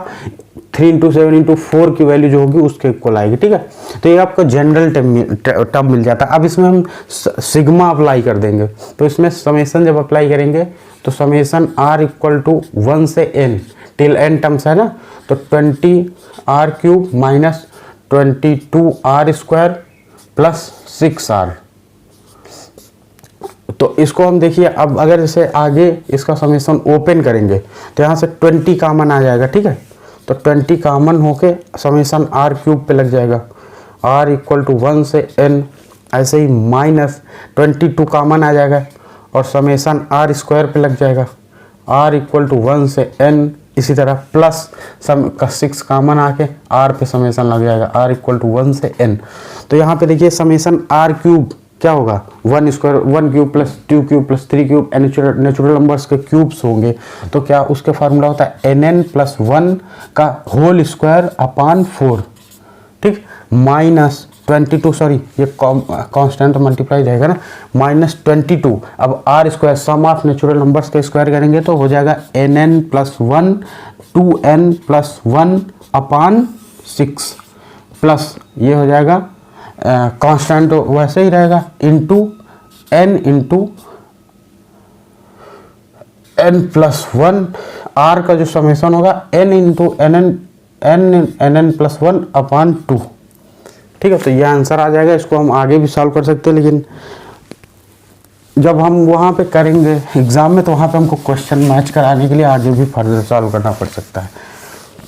3 इंटू 7 इंटू 4 की वैल्यू जो होगी उसके इक्वल आएगी, ठीक है। तो ये आपको जनरल टर्म मिल जाता है। अब इसमें हम सिग्मा अप्लाई कर देंगे, तो इसमें समेसन जब अप्लाई करेंगे तो समेसन R इक्वल टू 1 से n टिल n टर्म्स है ना, तो 20R cube minus 22R square plus 6R। तो इसको हम देखिए, अब अगर इसे आगे इसका समेशन ओपन करेंगे तो यहाँ से 20 कॉमन आ जाएगा, ठीक है। तो 20 कॉमन होके समेशन आर क्यूब पे लग जाएगा, r इक्वल टू 1 से n। ऐसे ही माइनस 22 कॉमन आ जाएगा और समेशन आर स्क्वायर पे लग जाएगा, r इक्वल टू 1 से n। इसी तरह प्लस सम का 6 कॉमन आके r पे समेशन लग जाएगा, r इक्वल टू 1 से n। तो यहाँ पे देखिए समेशन r क्यूब क्या होगा, 1 square 1 cube plus 2 cube plus 3 cube natural numbers के क्यूब्स होंगे। तो क्या उसके फार्मूला होता है nn प्लस 1 का होल स्क्वायर अपान 4, ठीक, माइनस 22, सॉरी ये कांस्टेंट मल्टीप्लाई जाएगा ना, माइनस 22। अब R square sum of natural numbers का स्क्वायर करेंगे तो हो जाएगा nn plus 1 2n plus 1 upon 6 plus ये हो जाएगा कांस्टेंट तो वैसे ही रहेगा इंटू n प्लस 1। आर का जो समेशन होगा n इंटू nn प्लस 1 अपान 2, ठीक है। तो ये आंसर आ जाएगा। इसको हम आगे भी सॉल्व कर सकते हैं, लेकिन जब हम वहाँ पे करेंगे एग्ज़ाम में तो वहाँ पे हमको क्वेश्चन मैच कराने के लिए आगे भी फर्दर सॉल्व करना पड़ सकता है,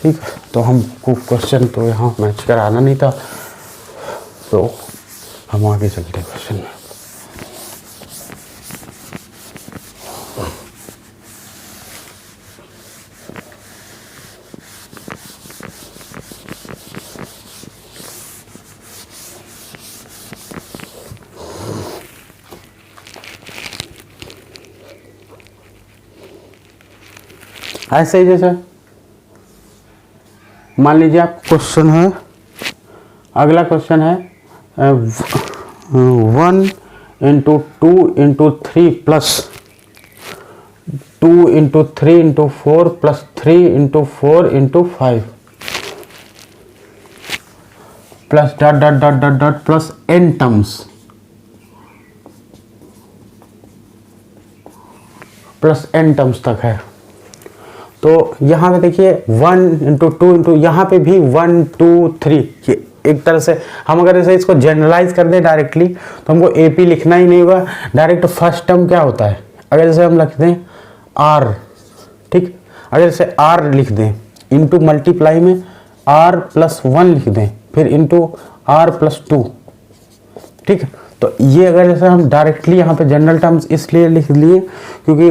ठीक है। तो हमको क्वेश्चन तो यहाँ मैच कराना नहीं था, तो हम आगे चलते हैं क्वेश्चन में। ऐसे ही जैसे मान लीजिए आप क्वेश्चन है, अगला क्वेश्चन है 1 into 2 into 3 plus 2 into 3 into 4 plus 3 into 4 into 5 plus dot dot dot dot dot plus n terms plus n terms तक है। तो यहाँ पे देखिए 1 इंटू 2 इंटू यहाँ पे भी 1 2 3, ये एक तरह से हम अगर ऐसे इसको जनरलाइज कर दें डायरेक्टली तो हमको AP लिखना ही नहीं होगा। डायरेक्ट फर्स्ट टर्म क्या होता है, अगर जैसे हम लिख दें R, ठीक, अगर जैसे R लिख दें इंटू मल्टीप्लाई में R प्लस 1 लिख दें, फिर इंटू R प्लस 2, ठीक है। तो ये अगर जैसे हम डायरेक्टली यहाँ पे जनरल टर्म्स इसलिए लिख लिए क्योंकि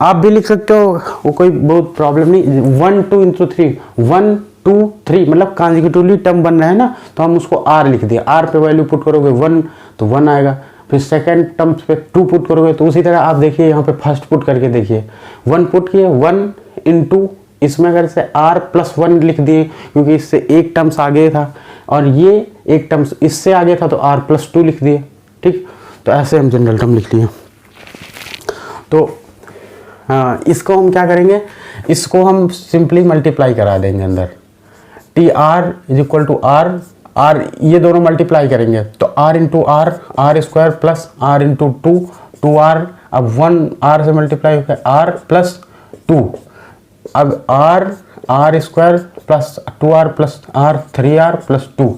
आप भी लिख सकते हो, वो कोई बहुत प्रॉब्लम नहीं। 1 2 इंटू 3 1 2 3 मतलब कॉन्जिक्यूटिवली टर्म बन रहा है ना, तो हम उसको R लिख दिए। R पे वैल्यू पुट करोगे 1 तो 1 आएगा, फिर सेकंड टर्म्स पे 2 पुट करोगे तो उसी तरह आप देखिए यहाँ पे फर्स्ट पुट करके देखिए 1 पुट किए 1 इंटू इसमें अगर से R प्लस 1 लिख दिए क्योंकि इससे एक टर्म्स आगे था और ये एक टर्म्स इससे आगे था तो R प्लस 2 लिख दिए, ठीक। तो ऐसे हम जनरल टर्म लिख लिए। तो हाँ, इसको हम क्या करेंगे, इसको हम सिंपली मल्टीप्लाई करा देंगे अंदर। T R is equal to R ये दोनों मल्टीप्लाई करेंगे तो R into R square plus R into 2 R. अब 1 आर से मल्टीप्लाई हो गया आर प्लस 2। अब R square plus 2r plus R 3r plus 2।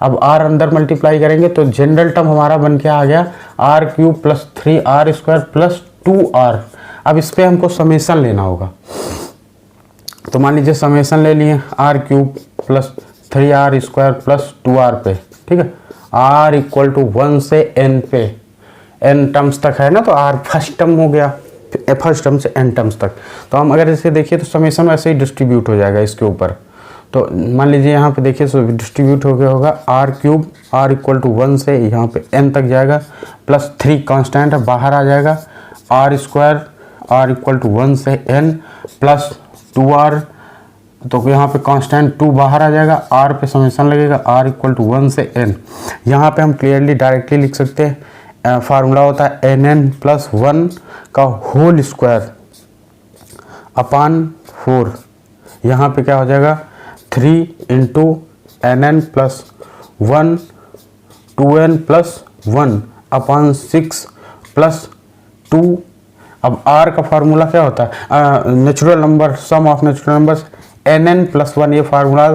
अब r अंदर मल्टीप्लाई करेंगे तो जनरल टर्म हमारा बन के आ गया r cube plus 3r square plus 2r। अब इस पर हमको समेशन लेना होगा, तो मान लीजिए समेशन ले लिए r cube plus 3r square plus 2r पे, ठीक है। r इक्वल टू 1 से n पे, n टर्म्स तक है ना, तो r फर्स्ट टर्म हो गया, फर्स्ट टर्म से n टर्म्स तक। तो हम अगर इसे देखिए तो समेशन वैसे ही डिस्ट्रीब्यूट हो जाएगा इसके ऊपर। तो मान लीजिए यहाँ पे देखिए तो डिस्ट्रीब्यूट हो गया होगा r cube r equal to 1 से यहाँ पे n तक जाएगा प्लस 3 कांस्टेंट है बाहर आ जाएगा, r square r equal to 1 से n प्लस 2r, तो यहाँ पे कांस्टेंट 2 बाहर आ जाएगा, r पे समेशन लगेगा r इक्वल टू 1 से n। यहाँ पे हम क्लियरली डायरेक्टली लिख सकते हैं, फार्मूला होता है nn प्लस 1 का होल स्क्वायर अपान 4। यहाँ पे क्या हो जाएगा 3 into nn plus 1 2n plus 1 upon 6 plus 2। अब r का फार्मूला क्या होता है, natural number sum of natural numbers nn plus 1, ये फार्मूला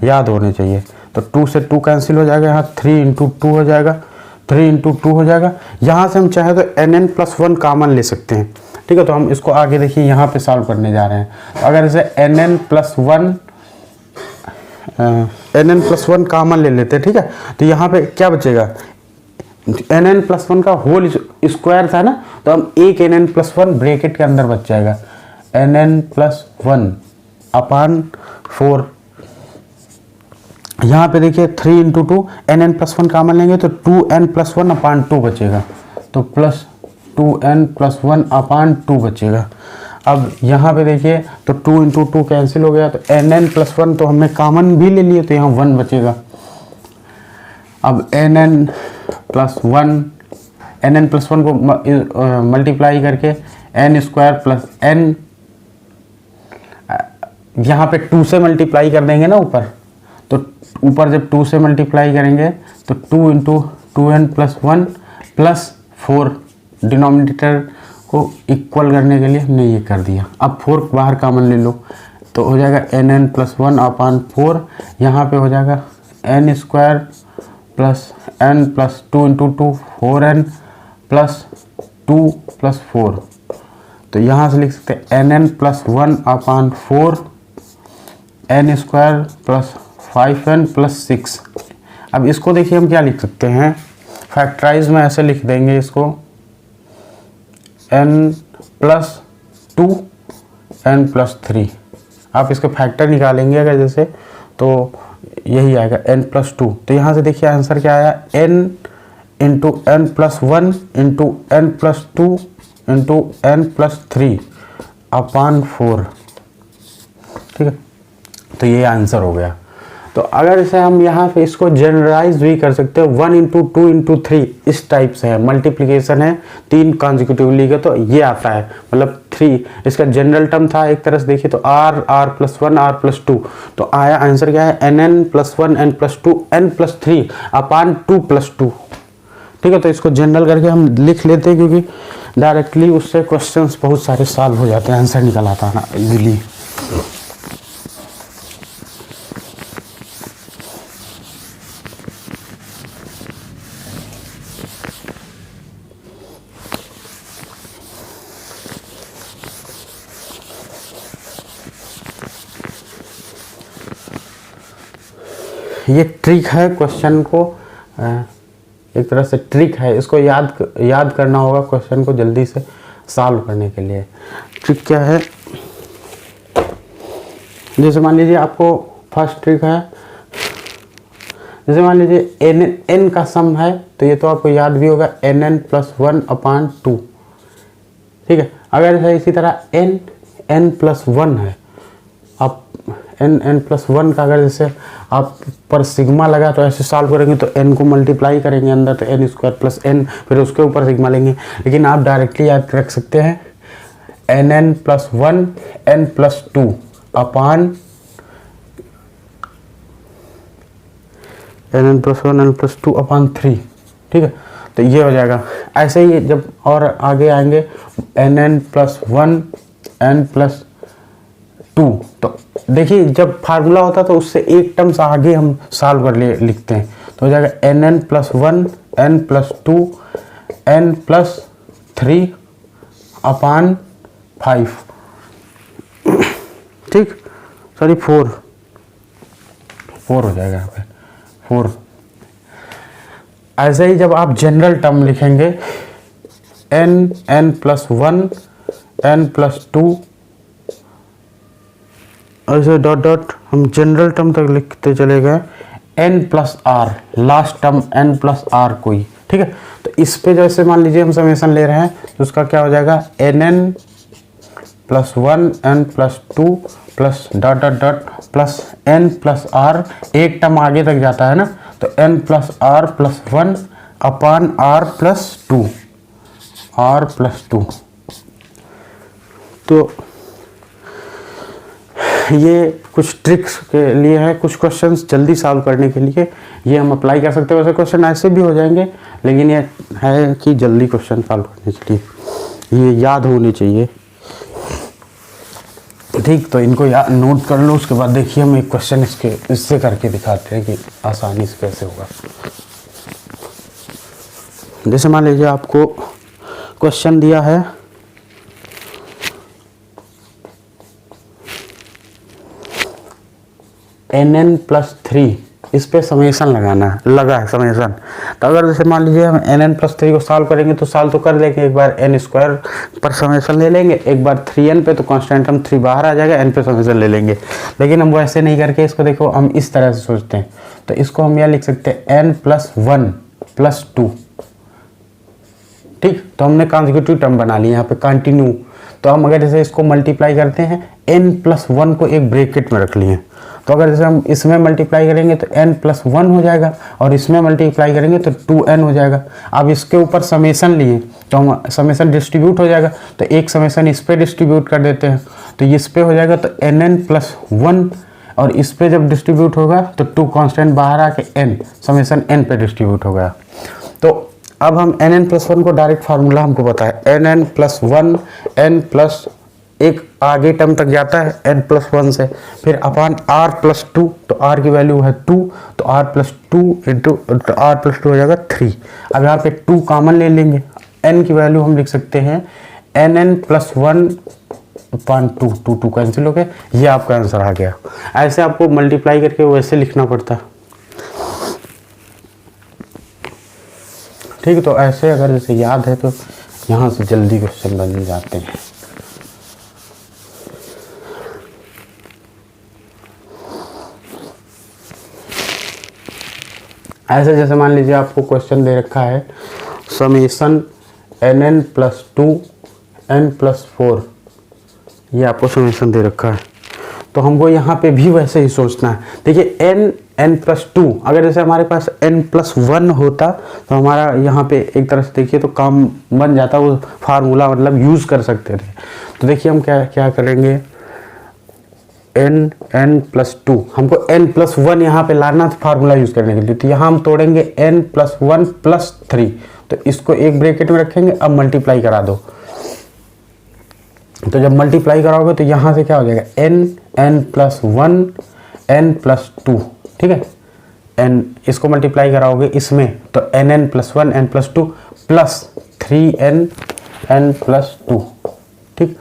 याद होने चाहिए। तो 2 से 2 कैंसिल हो जाएगा, यहाँ 3 इंटू 2 हो जाएगा, 3 इंटू 2 हो जाएगा। यहाँ से हम चाहे तो nn+1 कॉमन ले सकते हैं, ठीक है। तो हम इसको आगे देखिए यहाँ पे सॉल्व करने जा रहे हैं। तो अगर इसे nn+1 कॉमन ले लेते हैं, ठीक है, तो यहाँ पे क्या बचेगा, nn+1 का होल स्क्वायर था ना, तो हम एक nn+1 ब्रैकेट के अंदर बच जाएगा, nn+1 अपान 4। यहाँ पे देखिए 3 इंटू 2, nn+1 कॉमन लेंगे तो 2n+1 अपान 2 बचेगा, तो प्लस 2n+1 अपान 2 बचेगा। अब यहाँ पे देखिए तो 2 इंटू 2 कैंसिल हो गया, तो nn+1 तो हमने कॉमन भी ले लिए, तो यहाँ 1 बचेगा। अब nn+1 को मल्टीप्लाई करके n² प्लस n, यहाँ पे 2 से मल्टीप्लाई कर देंगे ना ऊपर, तो ऊपर जब 2 से मल्टीप्लाई करेंगे तो 2 इंटू 2n+1 प्लस 4, डिनोमिनेटर को इक्वल करने के लिए हमने ये कर दिया। अब 4 बाहर कॉमन ले लो, तो हो जाएगा nn+1 अपान 4, यहाँ पे हो जाएगा n² plus n plus 2 into 2 4n plus 2 plus 4, तो यहाँ से लिख सकते हैं nn+1 अपान 4 n² प्लस 5n प्लस 6। अब इसको देखिए हम क्या लिख सकते हैं, फैक्टराइज में ऐसे लिख देंगे इसको, n+2 n+3। आप इसके फैक्टर निकालेंगे अगर जैसे, तो यही आएगा n+2। तो यहाँ से देखिए आंसर क्या आया, n into n+1 into n+2 into n+3 अपान 4, ठीक है। तो ये आंसर हो गया। तो अगर इसे हम यहाँ पे इसको जनरलाइज भी कर सकते हैं, 1 इंटू 2 इंटू 3 इस टाइप से है, मल्टीप्लिकेशन है 3 कॉन्जिक्यूटिवली का, तो ये आता है, मतलब 3 इसका जनरल टर्म था एक तरह से देखिए तो r+1 r+2, तो आया आंसर क्या है nn+1 n+2 n+3 अपान 2+2, ठीक है। तो इसको जनरल करके हम लिख लेते हैं, क्योंकि डायरेक्टली उससे क्वेश्चंस बहुत सारे सॉल्व हो जाते हैं, आंसर निकल आता है ना इजीली। ये ट्रिक है, क्वेश्चन को एक तरह से ट्रिक है, इसको याद करना होगा क्वेश्चन को जल्दी से सॉल्व करने के लिए। ट्रिक क्या है, जैसे मान लीजिए आपको फर्स्ट ट्रिक है, जैसे मान लीजिए n का सम है, तो ये तो आपको याद भी होगा nn+1 अपान 2, ठीक है। अगर इसी तरह n+1 है, आप n+1 का अगर जैसे आप पर सिग्मा लगा तो ऐसे सॉल्व करेंगे, तो n को मल्टीप्लाई करेंगे अंदर, तो n² प्लस n, फिर उसके ऊपर सिग्मा लेंगे। लेकिन आप डायरेक्टली याद रख सकते हैं nn+1 n+2 अपान nn+1 n+2 अपान 3, ठीक है। तो ये हो जाएगा। ऐसे ही जब और आगे आएंगे nn+1 n+2, तो देखिए जब फार्मूला होता तो उससे एक टर्म्स आगे हम सॉल्व कर लिखते हैं, तो हो जाएगा nn+1 n+2 n+3 अपान 5, ठीक, सॉरी 4 हो जाएगा यहाँ पे 4। ऐसे ही जब आप जनरल टर्म लिखेंगे n+1 n+2, ऐसे डॉट डॉट हम जनरल टर्म तक लिखते चले गए, n+r लास्ट टर्म n+r कोई, ठीक है। तो इस पे जैसे मान लीजिए हम समेशन ले रहे हैं, तो उसका क्या हो जाएगा nn+1 n+2 plus dot dot dot plus n+r, एक टर्म आगे तक जाता है ना, तो n+r+1 अपान r+2 तो ये कुछ ट्रिक्स के लिए है, कुछ क्वेश्चंस जल्दी सॉल्व करने के लिए ये हम अप्लाई कर सकते हैं। वैसे क्वेश्चन ऐसे भी हो जाएंगे, लेकिन ये है कि जल्दी क्वेश्चन सॉल्व करने के लिए ये याद होने चाहिए, ठीक। तो इनको नोट कर लो, उसके बाद देखिए हम एक क्वेश्चन इससे करके दिखाते हैं कि आसानी से कैसे होगा। जैसे मान लीजिए आपको क्वेश्चन दिया है nn+3, इस पे समेशन लगाना है, लगा है समेशन। तो अगर जैसे मान लीजिए हम nn+3 को सॉल्व करेंगे तो सॉल्व तो कर लेंगे, एक बार n स्क्वायर पर समेशन ले लेंगे, एक बार 3n पे, तो कांस्टेंट हम 3 बाहर आ जाएगा, n पे समेशन ले लेंगे। लेकिन हम वैसे नहीं करके इसको देखो हम इस तरह से सोचते हैं, तो इसको हम यह लिख सकते हैं n+1+2। ठीक, तो हमने कॉन्जिक्यूटिव टर्म बना लिया यहाँ पे कंटिन्यू। तो हम अगर जैसे इसको मल्टीप्लाई करते हैं, n+1 को एक ब्रैकेट में रख लिए, तो अगर जैसे हम इसमें मल्टीप्लाई करेंगे तो n+1 हो जाएगा, और इसमें मल्टीप्लाई करेंगे तो 2n हो जाएगा। अब इसके ऊपर समेशन लिए तो हम समेशन डिस्ट्रीब्यूट हो जाएगा, तो एक समेशन इस पे डिस्ट्रीब्यूट कर देते हैं, तो इस पे हो जाएगा तो nn+1, और इस पे जब डिस्ट्रीब्यूट होगा तो 2 कांस्टेंट बाहर आके n समेशन n पे डिस्ट्रीब्यूट हो गया। तो अब हम nn+1 को डायरेक्ट फार्मूला हमको पता है, nn+1 n+ एक आगे टर्म तक जाता है n+1 से, फिर अपान r+2, तो r की वैल्यू है 2, तो r+2 इंटू r+2 हो जाएगा 3। अब यहाँ पे 2 कॉमन ले लेंगे, n की वैल्यू हम लिख सकते हैं nn+1 अपान 2, 2 कैंसिल हो गए, ये आपका आंसर आ गया। ऐसे आपको मल्टीप्लाई करके वैसे लिखना पड़ता। ठीक है, तो ऐसे अगर जैसे याद है तो यहाँ से जल्दी क्वेश्चन बन जाते हैं। ऐसे जैसे मान लीजिए आपको क्वेश्चन दे रखा है समेशन nn+2 n+4, ये आपको समेशन दे रखा है, तो हमको यहाँ पे भी वैसे ही सोचना है। देखिए n+2, अगर जैसे हमारे पास n+1 होता तो हमारा यहाँ पे एक तरह से देखिए तो काम बन जाता, वो फार्मूला मतलब यूज़ कर सकते थे। तो देखिए हम क्या करेंगे, n+2 हमको n+1 यहाँ पे लाना था फार्मूला यूज़ करने के लिए, तो यहाँ हम तोड़ेंगे n+1+3, तो इसको एक ब्रैकेट में रखेंगे। अब मल्टीप्लाई करा दो, तो जब मल्टीप्लाई कराओगे तो यहाँ से क्या हो जाएगा n+1 n+2, ठीक है, n इसको मल्टीप्लाई कराओगे इसमें तो nn+1 n+2 plus 3n n+2। ठीक,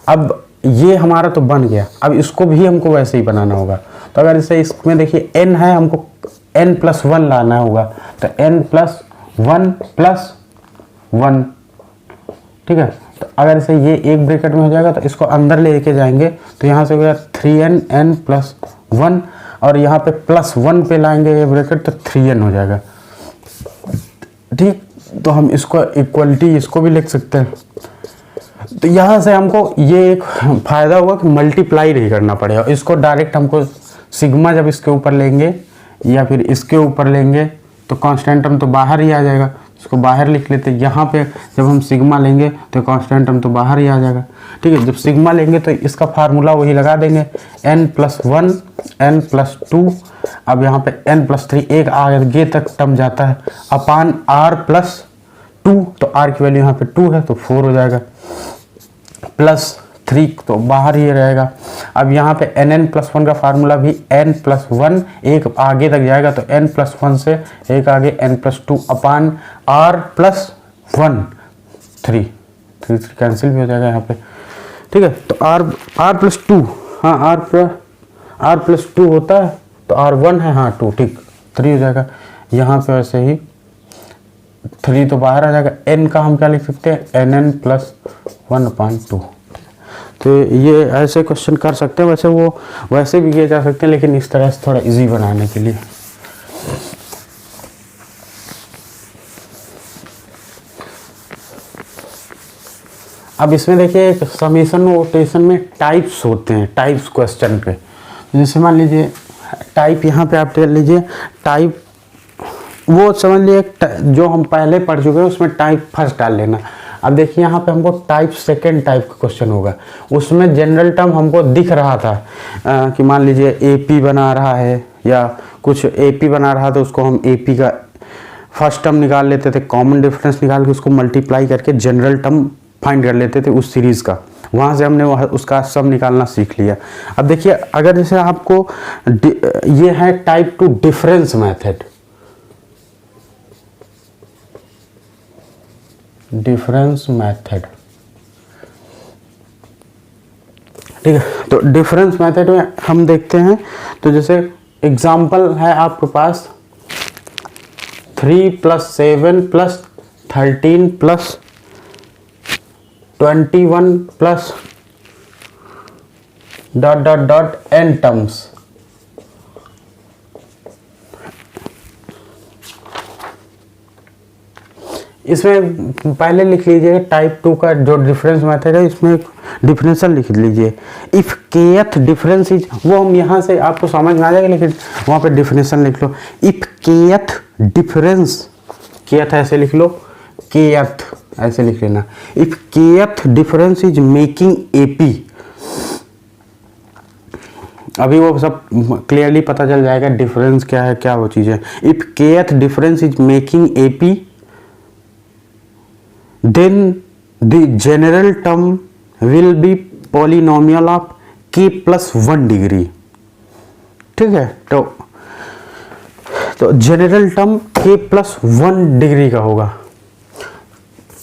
अब ये हमारा तो बन गया, अब इसको भी हमको वैसे ही बनाना होगा। तो अगर इसे इसमें देखिए n है, हमको n+1 लाना होगा, तो n+1+1, ठीक है। तो अगर इसे ये एक ब्रैकेट में हो जाएगा तो इसको अंदर लेके जाएंगे, तो यहाँ से हो गया 3n n+1, और यहाँ पे +1 पे लाएंगे ये ब्रैकेट तो 3n हो जाएगा। ठीक, तो हम इसको इक्वलिटी इसको भी लिख सकते हैं। तो यहाँ से हमको ये एक फ़ायदा हुआ कि मल्टीप्लाई नहीं करना पड़ेगा, इसको डायरेक्ट हमको सिग्मा जब इसके ऊपर लेंगे या फिर इसके ऊपर लेंगे तो कांस्टेंट टर्म तो बाहर ही आ जाएगा, इसको बाहर लिख लेते हैं। यहाँ पे जब हम सिग्मा लेंगे तो कांस्टेंट टर्म तो बाहर ही आ जाएगा। ठीक है, जब सिग्मा लेंगे तो इसका फार्मूला वही लगा देंगे n+1 n+2, अब यहाँ पे n+3 एक आगे तक टर्म जाता है अपान r+2, तो r की वैल्यू यहाँ पे 2 है तो 4 हो जाएगा, +3 तो बाहर ही रहेगा। अब यहाँ पे nn+1 का फार्मूला भी n+1 एक आगे तक जाएगा तो n+1 से एक आगे n+2 अपान r+1, 3 कैंसिल भी हो जाएगा यहाँ पे। ठीक है, तो r+2, हाँ r+2 होता है तो r1 है, हाँ 2, ठीक 3 हो जाएगा। यहाँ पे वैसे ही 3 तो बाहर आ जाएगा, n का हम क्या लिख सकते हैं nn+1/2। तो ये ऐसे क्वेश्चन कर सकते हैं, वैसे वो वैसे भी किए जा सकते हैं, लेकिन इस तरह से थोड़ा इजी बनाने के लिए। अब इसमें देखिए समेशन नोटेशन में टाइप्स होते हैं, टाइप्स क्वेश्चन पे। जैसे मान लीजिए टाइप यहाँ पे आप ले लीजिए, टाइप वो समझ लिए जो हम पहले पढ़ चुके हैं उसमें टाइप फर्स्ट डाल लेना। अब देखिए यहाँ पे हमको टाइप सेकंड टाइप का क्वेश्चन होगा, उसमें जनरल टर्म हमको दिख रहा था कि मान लीजिए एपी बना रहा है या कुछ एपी बना रहा था, उसको हम एपी का फर्स्ट टर्म निकाल लेते थे, कॉमन डिफरेंस निकाल के उसको मल्टीप्लाई करके जनरल टर्म फाइंड कर लेते थे उस सीरीज़ का, वहाँ से हमने उसका सब निकालना सीख लिया। अब देखिए अगर जैसे आपको ये है type 2 difference method, difference method. ठीक है, तो डिफरेंस मेथड में हम देखते हैं, तो जैसे एग्जाम्पल है आपके पास 3 + 7 + 13 + 21 + ... n टर्म्स। इसमें पहले लिख लीजिए टाइप 2 का जो डिफरेंस मेथड है, इसमें डिफरेंशियल लिख लीजिए। इफ kth डिफरेंस इज, वो हम यहाँ से आपको समझ में आ जाएगा, लेकिन वहाँ पे डिफरेंशियल लिख लो। इफ kth डिफरेंस, kth ऐसे लिख लो, kth ऐसे लिख लेना। If kth difference is making AP, अभी वो सब क्लियरली पता चल जाएगा डिफरेंस क्या है, क्या वो चीज़ है। If kth difference is making AP, then the general term will be polynomial of k + 1 degree. ठीक है, तो जनरल टर्म k + 1 डिग्री का होगा।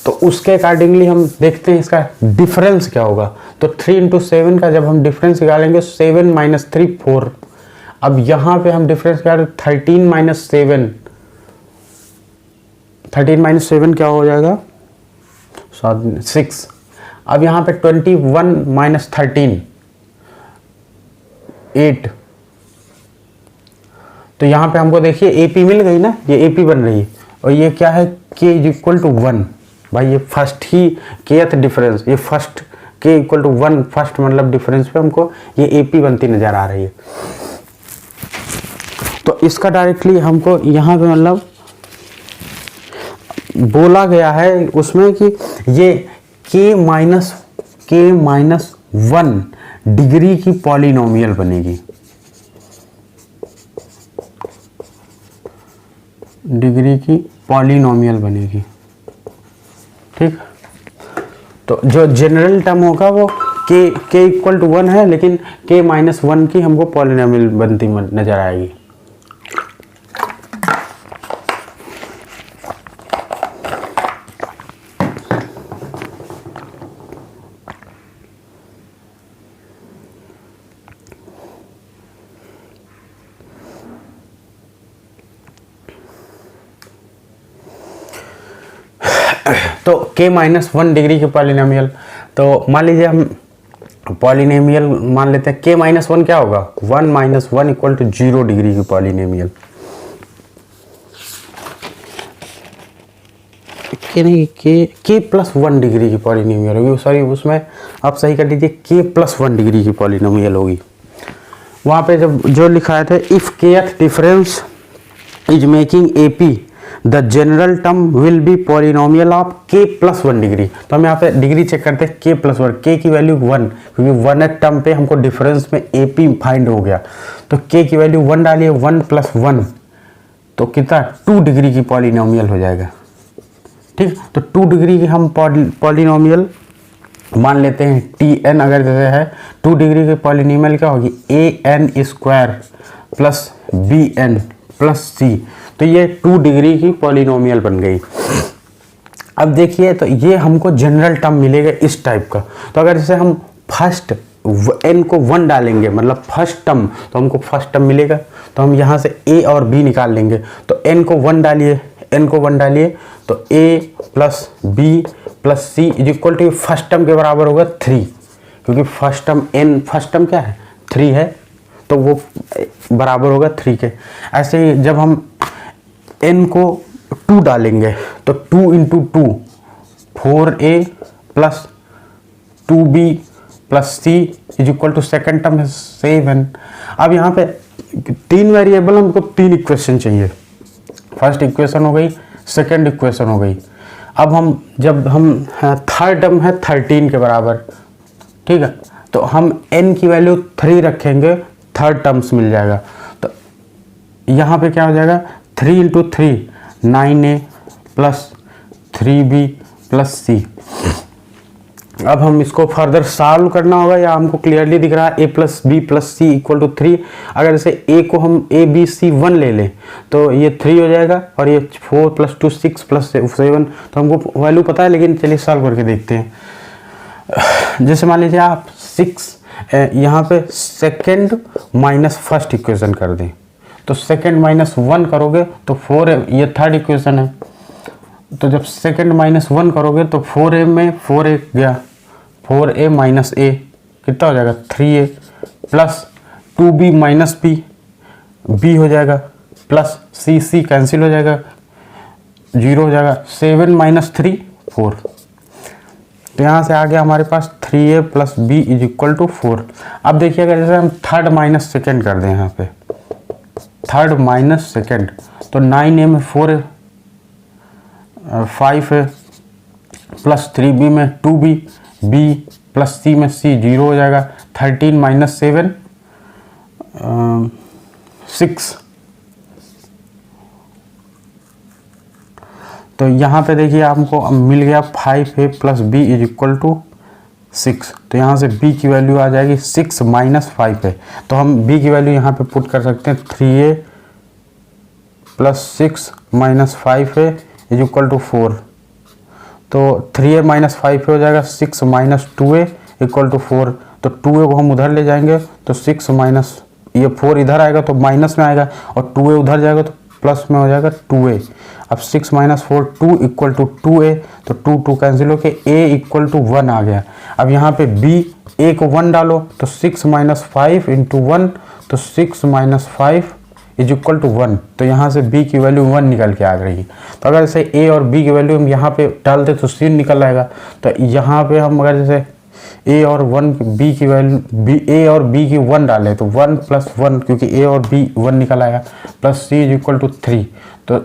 तो उसके अकॉर्डिंगली हम देखते हैं इसका डिफरेंस क्या होगा। तो 3 × 7 का जब हम डिफरेंस निकालेंगे, 7 - 3 4। अब यहाँ पे हम डिफरेंस निकालें 13 - 7, 13 - 7 क्या हो जाएगा, 6। अब यहाँ पे 21 - 13 8। तो यहाँ पे हमको देखिए AP मिल गई ना, ये AP बन रही है, और ये क्या है, k = 1। भाई ये फर्स्ट ही kth डिफरेंस, ये फर्स्ट k = 1 फर्स्ट मतलब डिफरेंस पे हमको ये AP बनती नजर आ रही है। तो इसका डायरेक्टली हमको यहाँ पे मतलब बोला गया है उसमें कि ये k - 1 डिग्री की पॉलिनोमियल बनेगी, डिग्री की पॉलिनोमियल बनेगी। ठीक, तो जो जनरल टर्म होगा वो k = 1 है, लेकिन k - 1 की हमको पॉलिनोमियल बनती नजर आएगी। तो k - 1 डिग्री की पॉलिनोमियल, तो मान लीजिए हम पॉलिनोमियल मान लेते हैं k - 1 क्या होगा, 1 - 1 = 0 डिग्री की पॉलिनोमियल। k + 1 डिग्री की पॉलिनोमियल होगी, सॉरी उसमें आप सही कर दीजिए, k + 1 डिग्री की पॉलिनोमियल होगी। वहाँ पे जब जो लिखा था, if kth difference is making AP, the general term will be polynomial of k + 1 degree. तो हम यहाँ पे डिग्री चेक करते हैं, k + 1, k की वैल्यू 1, क्योंकि 1th टर्म पे हमको डिफरेंस में AP फाइंड हो गया, तो k की वैल्यू 1 डालिए, 1 + 1 तो कितना, 2 डिग्री की पॉलिनोमियल हो जाएगा। ठीक, तो 2 डिग्री की हम पॉलिनोमियल मान लेते हैं, Tn अगर जैसे है 2 डिग्री की पॉलिनोमियल क्या होगी, an² + bn + c। तो ये 2 डिग्री की पॉलिनोमियल बन गई। अब देखिए, तो ये हमको जनरल टर्म मिलेगा इस टाइप का। तो अगर जैसे हम फर्स्ट n को 1 डालेंगे, मतलब फर्स्ट टर्म, तो हमको फर्स्ट टर्म मिलेगा। तो हम यहाँ से a और b निकाल लेंगे। तो n को 1 डालिए, तो a + b + c = first term के बराबर होगा 3, क्योंकि फर्स्ट टर्म क्या है, 3 है, तो वो बराबर होगा 3 के। ऐसे ही जब हम n को 2 डालेंगे, तो 2 × 2 4a + 2b + c = second term है 7। अब यहाँ पे 3 वेरिएबल, हमको 3 इक्वेशन चाहिए। फर्स्ट इक्वेशन हो गई, सेकेंड इक्वेशन हो गई। अब जब हम थर्ड टर्म है 13 के बराबर, ठीक है, तो हम n की वैल्यू 3 रखेंगे, थर्ड टर्म्स मिल जाएगा। तो यहाँ पे क्या हो जाएगा, 3 × 3 9a + 3b + c। अब हम इसको फर्दर सॉल्व करना होगा, या हमको क्लियरली दिख रहा है a plus B plus C equal to 3। अगर जैसे a को हम a b c 1 ले लें तो ये 3 हो जाएगा, और ये 4 प्लस 2 6 प्लस 7, तो हमको वैल्यू पता है, लेकिन चलिए सॉल्व करके देखते हैं। जैसे मान लीजिए आप 6 यहाँ पे सेकेंड माइनस फर्स्ट इक्वेशन कर दें, तो सेकेंड माइनस 1 करोगे तो 4 है, ये थर्ड इक्वेशन है। तो जब सेकेंड माइनस 1 करोगे तो 4a में 4a गया, 4a माइनस a कितना हो जाएगा 3a, plus 2b minus b, b हो जाएगा, प्लस c कैंसिल हो जाएगा, 0 हो जाएगा, 7 माइनस 3 4। तो यहाँ से आ गया हमारे पास 3a plus b is equal to 4। अब देखिएगा जैसे हम थर्ड माइनस सेकेंड कर दें, यहाँ पे थर्ड माइनस सेकेंड, तो 9a में 4 है, 5 है, प्लस 3b में 2b, b प्लस c में c 0 हो जाएगा, 13 माइनस 7 6। तो यहाँ पे देखिए हमको मिल गया 5a plus b is equal to 6। तो यहाँ से b की वैल्यू आ जाएगी 6 माइनस 5 है, तो हम b की वैल्यू यहाँ पे पुट कर सकते हैं 3a plus 6 minus 5a is equal to 4। तो 3a माइनस 5a हो जाएगा 6 माइनस 2a इक्वल टू 4। तो 2a को हम उधर ले जाएंगे तो 6 माइनस ये 4 इधर आएगा तो माइनस में आएगा, और 2a उधर जाएगा तो प्लस में हो जाएगा 2a। अब 6 माइनस 4 2 इक्वल टू 2a, तो 2 कैंसिल होके a इक्वल टू 1 आ गया। अब यहाँ पे b a को 1 डालो तो 6 माइनस 5 इंटू 1, तो 6 माइनस 5 इज इक्वल टू 1। तो यहाँ से b की वैल्यू 1 निकल के आ रही। तो अगर जैसे a और b की वैल्यू हम यहाँ पे डालते तो c निकल आएगा। तो यहाँ पे हम अगर जैसे a और 1 b की वैल्यू a और b की 1 डालें तो 1 प्लस 1, क्योंकि a और b 1 निकल आएगा, plus c is equal to 3। तो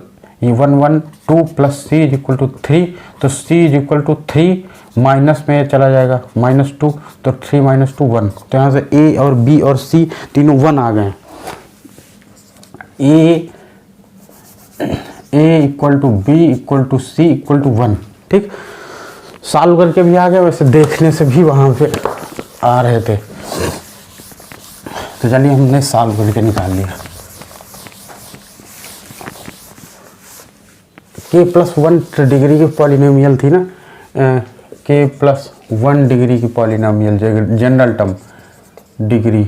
ये 1 1 2 plus c is equal to 3, तो c is equal to 3 minus में चला जाएगा -2, तो 3 माइनस 2 1। तो यहाँ से a और b और c तीनों 1 आ गए। a equal to b equal to c equal to 1। ठीक, सॉल्व करके भी आ गए, वैसे देखने से भी वहाँ पे आ रहे थे। तो चलिए हमने सॉल्व करके निकाल लिया। k प्लस 1 डिग्री की पॉलिनोमियल थी ना, k प्लस 1 डिग्री की पॉलिनोमियल जनरल टर्म डिग्री।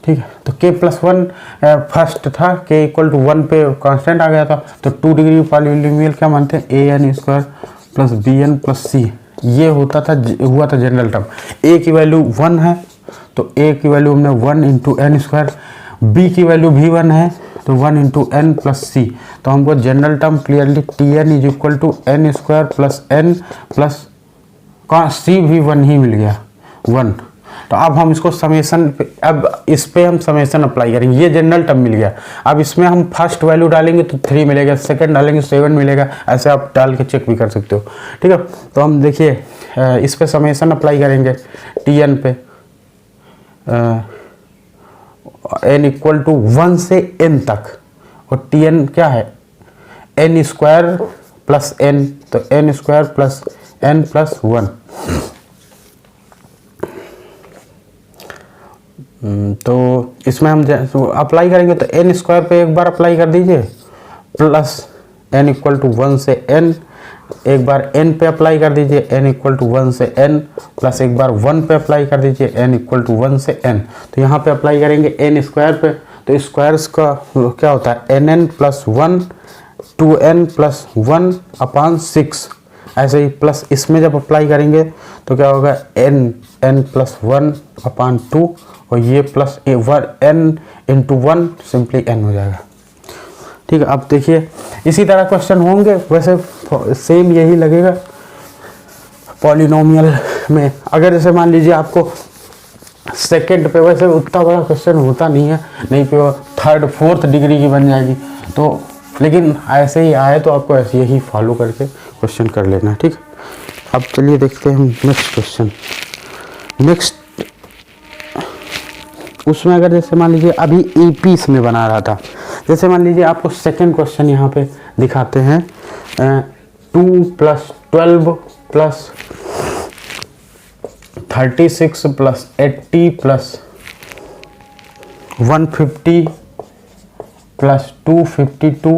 ठीक है, तो k प्लस 1 फर्स्ट था, k इक्वल टू 1 पे कांस्टेंट आ गया था। तो 2 डिग्री पॉलिनोमियल क्या मानते हैं, an square plus bn plus c, ये हुआ था जनरल टर्म। a की वैल्यू 1 है तो a की वैल्यू हमने 1 इंटू एन स्क्वायर, b की वैल्यू भी 1 है तो 1 इंटू एन प्लस सी। तो हमको general term clearly Tn is equal to N square plus N plus C भी 1 ही मिल गया 1। तो अब हम इसको समेशन पे, अब इस पे हम समेशन अप्लाई करेंगे। ये जनरल टर्म मिल गया, अब इसमें हम फर्स्ट वैल्यू डालेंगे तो 3 मिलेगा, सेकंड डालेंगे 7 मिलेगा, ऐसे आप डाल के चेक भी कर सकते हो। ठीक है, तो हम देखिए इस पे समेशन अप्लाई करेंगे Tn पे, n इक्वल टू 1 से n तक, और Tn क्या है n स्क्वायर प्लस n, तो n square plus n plus 1। तो इसमें हम अप्लाई करेंगे तो n स्क्वायर पे एक बार अप्लाई कर दीजिए, प्लस n इक्वल टू 1 से n, एक बार n पे अप्लाई कर दीजिए n इक्वल टू 1 से n, प्लस एक बार 1 पे अप्लाई कर दीजिए n इक्वल टू 1 से n। तो यहाँ पे अप्लाई करेंगे n स्क्वायर पे, तो स्क्वायर्स का क्या होता है nn plus 1 2n plus 1 upon 6, ऐसे ही प्लस इसमें जब अप्लाई करेंगे तो क्या होगा n प्लस 1 अपान 2, और ये plus n into 1 simply n हो जाएगा। ठीक है, अब देखिए इसी तरह क्वेश्चन होंगे, वैसे सेम यही लगेगा पॉलिनोमियल में। अगर जैसे मान लीजिए आपको सेकंड पे, वैसे उतना बड़ा क्वेश्चन होता नहीं है, नहीं पे थर्ड फोर्थ डिग्री की बन जाएगी, तो लेकिन ऐसे ही आए तो आपको ऐसे यही फॉलो करके क्वेश्चन कर लेना। ठीक, अब चलिए देखते हैं हम नेक्स्ट क्वेश्चन। नेक्स्ट उसमें अगर जैसे मान लीजिए अभी AP इसमें बना रहा था, जैसे मान लीजिए आपको सेकंड क्वेश्चन यहाँ पे दिखाते हैं 2 plus 12 plus 36 plus 80 plus 150 plus 252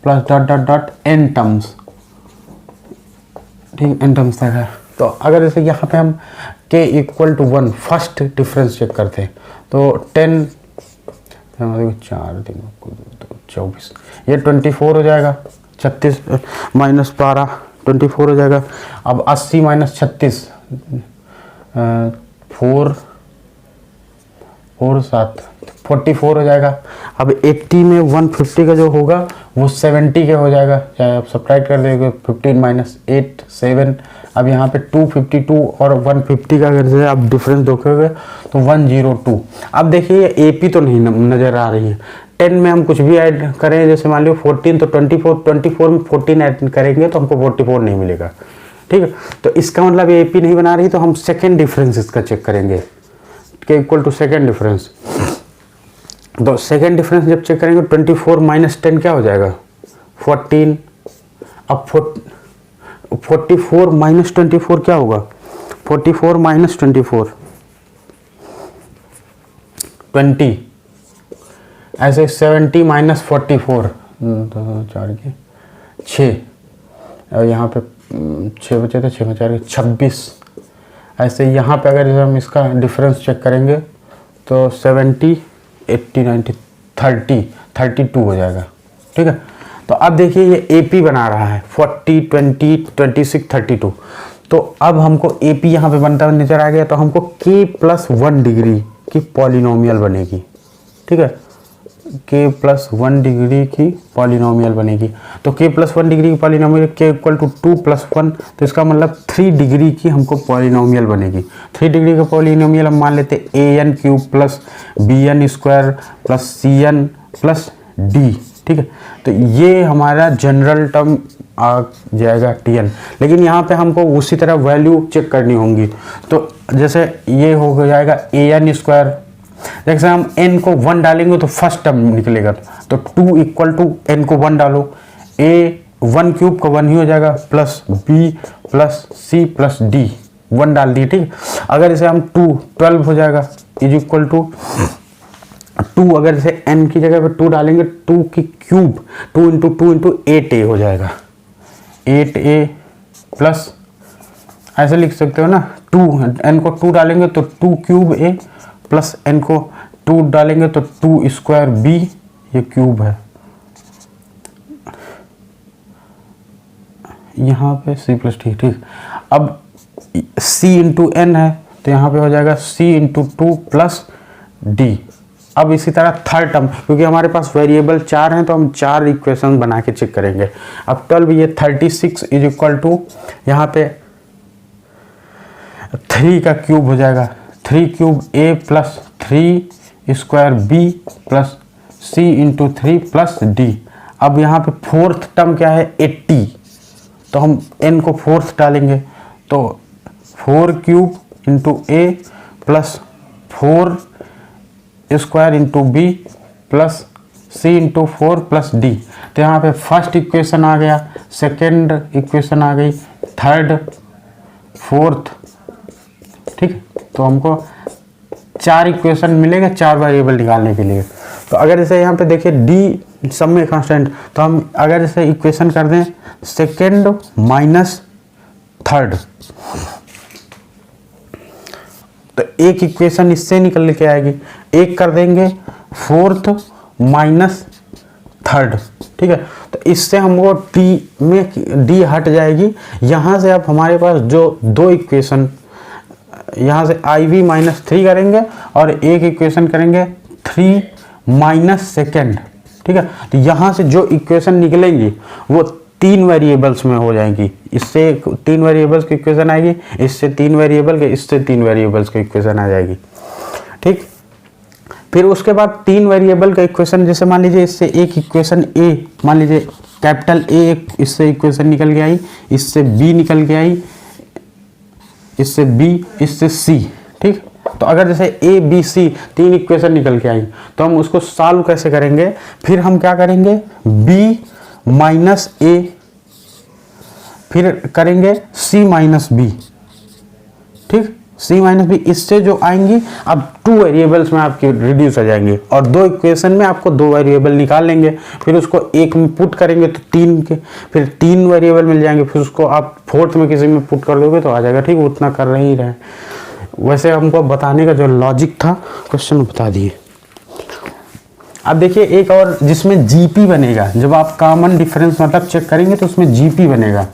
plus dot dot dot N terms, ठीक, एन टर्म्स तक है। तो अगर जैसे यहाँ पे हम k equal to 1 first difference check करते हैं तो 10 4 दिन 24, ये 24 हो जाएगा, 36 माइनस 12 24 हो जाएगा। अब 80 माइनस 36 4 7 44 हो जाएगा। अब 80 में 150 का जो होगा वो 70 के हो जाएगा, चाहे आप सब्ट्रैक्ट कर देंगे 15 माइनस 8 7। अब यहाँ पे 252 और 150 का अगर से आप डिफरेंस देखोगे तो 102। अब देखिए AP तो नहीं नज़र आ रही है। 10 में हम कुछ भी ऐड करें, जैसे मान लो 14 तो 24 में 14 ऐड करेंगे तो हमको 44 नहीं मिलेगा, ठीक है। तो इसका मतलब AP नहीं बना रही, तो हम सेकेंड डिफरेंस इसका चेक करेंगे के इक्वल टू सेकेंड डिफरेंस। तो सेकेंड डिफरेंस जब चेक करेंगे 24 माइनस 10 क्या हो जाएगा 14। अब 44 माइनस 24 क्या होगा 44 माइनस 24 20। ऐसे 70 माइनस 44 4 के 6, और यहाँ पे 6 बचे थे, 6 में 4 26। ऐसे यहाँ पे अगर हम इसका डिफरेंस चेक करेंगे तो 70 80 90 30 32 हो जाएगा, ठीक है। तो अब देखिए ये AP बना रहा है 40 20 26 32। तो अब हमको AP यहाँ पे बनता हुआ नजर आ गया, तो हमको k+1 डिग्री की पॉलिनोमियल बनेगी, ठीक है, k+1 डिग्री की पॉलिनोमियल बनेगी। तो k+1 डिग्री की पॉलिनोमियल k इक्वल टू 2+1, तो इसका मतलब 3 डिग्री की हमको पॉलिनोमियल बनेगी। 3 डिग्री का पॉलिनोमियल हम मान लेते an³ plus bn² plus cn plus d, ठीक है। तो ये हमारा जनरल टर्म आ जाएगा Tn। लेकिन यहाँ पे हमको उसी तरह वैल्यू चेक करनी होंगी। तो जैसे ये हो जाएगा an², जैसे हम n को 1 डालेंगे तो फर्स्ट टर्म निकलेगा, तो 2 इक्वल टू n को 1 डालो, a1³ का 1 ही हो जाएगा, plus b plus c plus d 1 डाल दिए, ठीक। अगर इसे हम 12 हो जाएगा इज इक्वल टू 2, अगर जैसे n की जगह पे 2 डालेंगे 2 की क्यूब 2 इंटू 2 इंटू 8a हो जाएगा, 8a प्लस ऐसे लिख सकते हो ना, 2 n को 2 डालेंगे तो 2³ a प्लस n को 2 डालेंगे तो 2² b, ये क्यूब है, यहाँ पे c प्लस d, ठीक। अब c इंटू n है तो यहाँ पे हो जाएगा c इंटू 2 प्लस d। अब इसी तरह थर्ड टर्म, क्योंकि हमारे पास वेरिएबल 4 हैं तो हम 4 इक्वेशन बना के चेक करेंगे। अब 12 ये 36 इज इक्वल टू यहाँ पे 3 का क्यूब हो जाएगा, 3³ a plus 3² b plus c into 3 plus d। अब यहाँ पे फोर्थ टर्म क्या है 80, तो हम n को फोर्थ डालेंगे, तो 4³ into a plus 4² into b plus c into 4 plus d। तो यहाँ पे फर्स्ट इक्वेशन आ गया, सेकेंड इक्वेशन आ गई, थर्ड फोर्थ, ठीक। तो हमको 4 इक्वेशन मिलेगा 4 वेरिएबल निकालने के लिए। तो अगर जैसे यहाँ पे देखिए d सब में कांस्टेंट, तो हम अगर जैसे इक्वेशन कर दें सेकेंड माइनस थर्ड, तो एक इक्वेशन इससे निकल के आएगी, एक कर देंगे फोर्थ माइनस थर्ड, ठीक है। तो इससे हमको d में d हट जाएगी। यहाँ से अब हमारे पास जो 2 इक्वेशन, यहाँ से iv-3 करेंगे और एक इक्वेशन करेंगे 3 माइनस सेकेंड, ठीक है। तो यहाँ से जो इक्वेशन निकलेंगी वो 3 वेरिएबल्स में हो जाएंगी, इससे 3 वेरिएबल्स की इक्वेशन आएगी, इससे 3 वेरिएबल के, इससे 3 वेरिएबल्स की इक्वेशन आ जाएगी, ठीक। फिर उसके बाद 3 वेरिएबल का इक्वेशन, जैसे मान लीजिए इससे एक इक्वेशन a, मान लीजिए कैपिटल A, इससे इक्वेशन निकल के आई, इससे b निकल के आई, इससे b, इससे c, ठीक। तो अगर जैसे a b c 3 इक्वेशन निकल के आई तो हम उसको सॉल्व कैसे करेंगे, फिर हम क्या करेंगे b माइनस a फिर करेंगे c माइनस बी, ठीक, c माइनस बी, इससे जो आएंगी अब 2 वेरिएबल्स में आपके रिड्यूस हो जाएंगे और 2 इक्वेशन में आपको 2 वेरिएबल निकाल लेंगे, फिर उसको एक में पुट करेंगे तो 3 के फिर 3 वेरिएबल मिल जाएंगे, फिर उसको आप फोर्थ में किसी में पुट कर दोगे तो आ जाएगा, ठीक, उतना कर रहे ही रहे। वैसे हमको बताने का जो लॉजिक था क्वेश्चन बता दिए। अब देखिए एक और जिसमें जीपी बनेगा, जब आप कॉमन डिफरेंस मतलब चेक करेंगे तो उसमें जीपी बनेगा।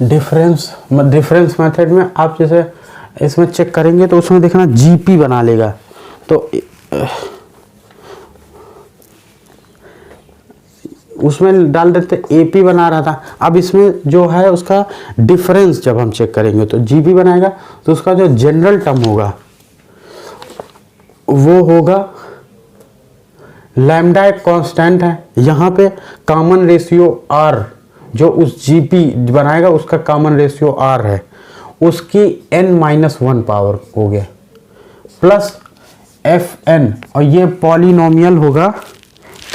डिफरेंस मेथड में आप जैसे इसमें चेक करेंगे तो उसमें देखना जीपी बना लेगा, तो उसमें डाल देते एपी बना रहा था। अब इसमें जो है उसका डिफरेंस जब हम चेक करेंगे तो जीपी बनाएगा, तो उसका जो जनरल टर्म होगा वो होगा लैम्डा, एक कांस्टेंट है, यहाँ पे कॉमन रेशियो आर जो उस जीपी बनाएगा उसका कॉमन रेशियो आर है, उसकी n-1 पावर हो गया प्लस एफ एन, और ये पॉलिनोमियल होगा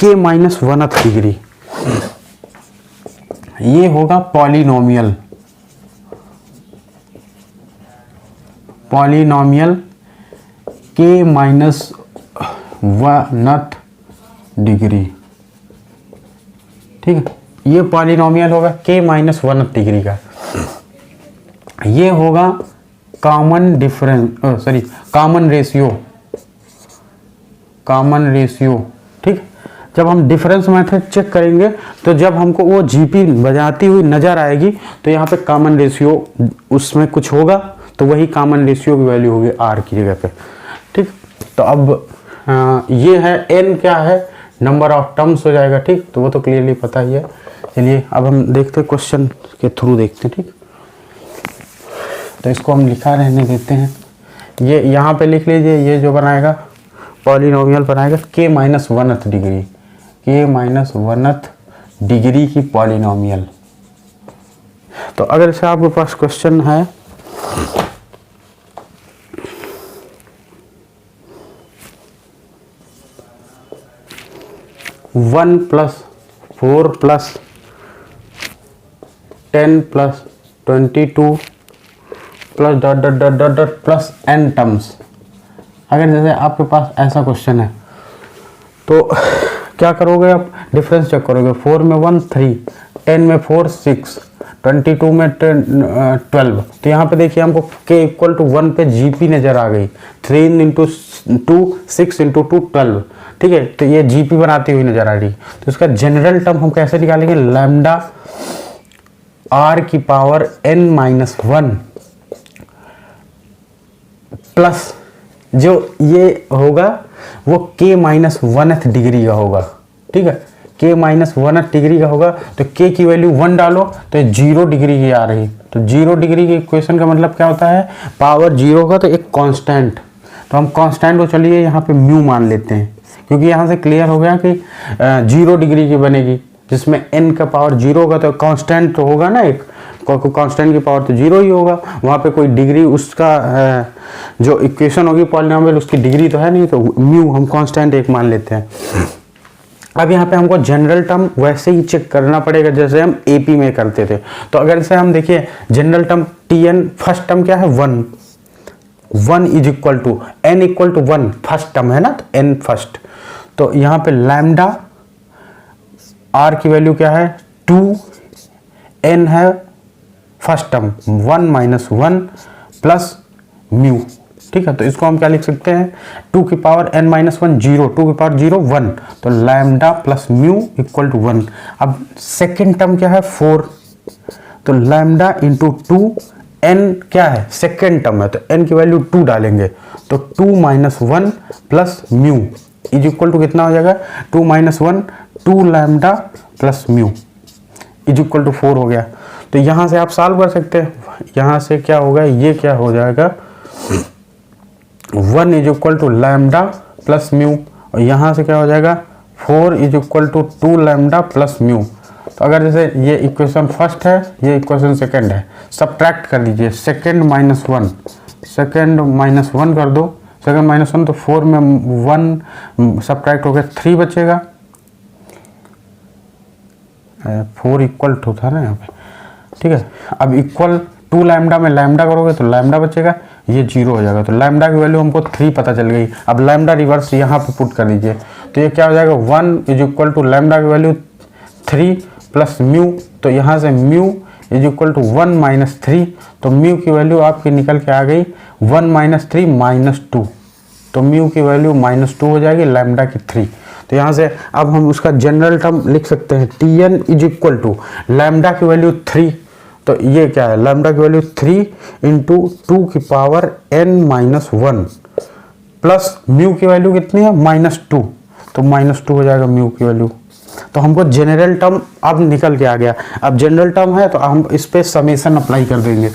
k-1th डिग्री, ये होगा पॉलिनोमियल k-1th डिग्री, ठीक है, ये पॉलिनोमियल होगा k-1th डिग्री का। ये होगा कॉमन रेशियो, ठीक। जब हम डिफरेंस मेथड चेक करेंगे तो जब हमको वो जीपी बजाती हुई नजर आएगी तो यहाँ पे कॉमन रेशियो उसमें कुछ होगा, तो वही कॉमन रेशियो की वैल्यू होगी आर की जगह पे, ठीक। तो अब ये है n क्या है, नंबर ऑफ टर्म्स हो जाएगा, ठीक, तो वो तो क्लियरली पता ही है। चलिए अब हम देखते हैं क्वेश्चन के थ्रू देखते हैं, ठीक। तो इसको हम लिखा रहने देते हैं, ये यहाँ पे लिख लीजिए, ये जो बनाएगा पॉलिनोमियल बनाएगा k-1th डिग्री, k-1th डिग्री की पॉलिनोमियल। तो अगर से आपके पास क्वेश्चन है one plus 4 plus 10 plus 22 plus dot dot dot dot dot plus n terms, अगर जैसे आपके पास ऐसा क्वेश्चन है तो क्या करोगे आप, डिफरेंस चेक करोगे, 4 में 1 3, 10 में 4 6, 22 में 12, तो यहाँ पे देखिए हमको k=1 पे जीपी नजर आ गई, 3 × 2 6 × 2 12, ठीक है, तो ये जीपी बनाती हुई नजर आ रही। तो इसका जनरल टर्म हम कैसे निकालेंगे, लैम्डा आर की पावर n-1 प्लस जो ये होगा वो k-1th डिग्री का होगा, ठीक है, k-1th डिग्री का होगा, तो k की वैल्यू 1 डालो तो 0 डिग्री की आ रही, तो 0 डिग्री की इक्वेशन का मतलब क्या होता है, पावर 0 होगा तो एक कांस्टेंट, तो हम कांस्टेंट को चलिए यहाँ पे म्यू मान लेते हैं, क्योंकि यहाँ से क्लियर हो गया कि 0 डिग्री की बनेगी, जिसमें n का पावर 0 होगा तो कांस्टेंट तो होगा ना, एक कांस्टेंट की पावर तो 0 ही होगा, वहाँ पे कोई डिग्री उसका जो इक्वेशन होगी पॉलिनोमियल उसकी डिग्री तो है नहीं, तो म्यू हम कांस्टेंट एक मान लेते हैं। अब यहाँ पे हमको जनरल टर्म वैसे ही चेक करना पड़ेगा जैसे हम एपी में करते थे। तो अगर से हम देखिए general term tn, first term क्या है 1 is equal to n equal to 1, first term है ना, तो n फर्स्ट, तो यहाँ पे लैम्डा r की वैल्यू क्या है 2, n है फर्स्ट टर्म 1 प्लस म्यू, ठीक है, तो इसको हम क्या लिख सकते हैं, 2 की पावर n-1 0, 2 की पावर 0 1, तो lambda plus mu equal to 1। अब सेकेंड टर्म क्या है 4, तो लैम्डा इंटू 2, n क्या है सेकेंड टर्म है तो n की वैल्यू 2 डालेंगे, तो 2 - 1 plus mu is equal to कितना हो जाएगा 2 - 1, 2 lambda plus mu is equal to 4 हो गया। तो यहाँ से आप सॉल्व कर सकते हैं, यहाँ से क्या होगा, ये क्या हो जाएगा 1 is equal to lambda plus mu, और यहाँ से क्या हो जाएगा 4 is equal to 2 lambda plus mu. तो अगर जैसे ये इक्वेशन फर्स्ट है, ये इक्वेशन सेकंड है, सब्ट्रैक्ट कर दीजिए, सेकंड -1 सेकेंड -1 कर दो, सेकेंड -1 तो 4 में 1 सब्ट्रैक्ट हो गया 3 बचेगा, 4 इक्वल टू था ना यहाँ पे, ठीक है। अब इक्वल 2 लैम्डा में लैम्डा करोगे तो लैम्डा बचेगा, ये 0 हो जाएगा, तो लैम्डा की वैल्यू हमको 3 पता चल गई। अब लैम्डा रिवर्स यहाँ पे पुट कर दीजिए, तो ये क्या हो जाएगा 1 इज इक्वल टू लैम्डा की वैल्यू 3 प्लस म्यू, तो यहाँ से mu is equal to 1 minus 3, तो म्यू की वैल्यू आपकी निकल के आ गई 1 माइनस 3 माइनस 2, तो म्यू की वैल्यू -2 हो जाएगी, लैम्डा की 3। तो यहाँ से अब हम उसका जनरल टर्म लिख सकते हैं, T N is equal to lambda की वैल्यू 3, तो ये क्या है लैम्डा की वैल्यू 3 इंटू 2 की पावर n-1 प्लस म्यू की वैल्यू कितनी है -2, तो -2 हो जाएगा म्यू की वैल्यू। तो हमको जनरल टर्म अब निकल के आ गया। अब जनरल टर्म है तो हम इस पे समेशन अप्लाई कर देंगे।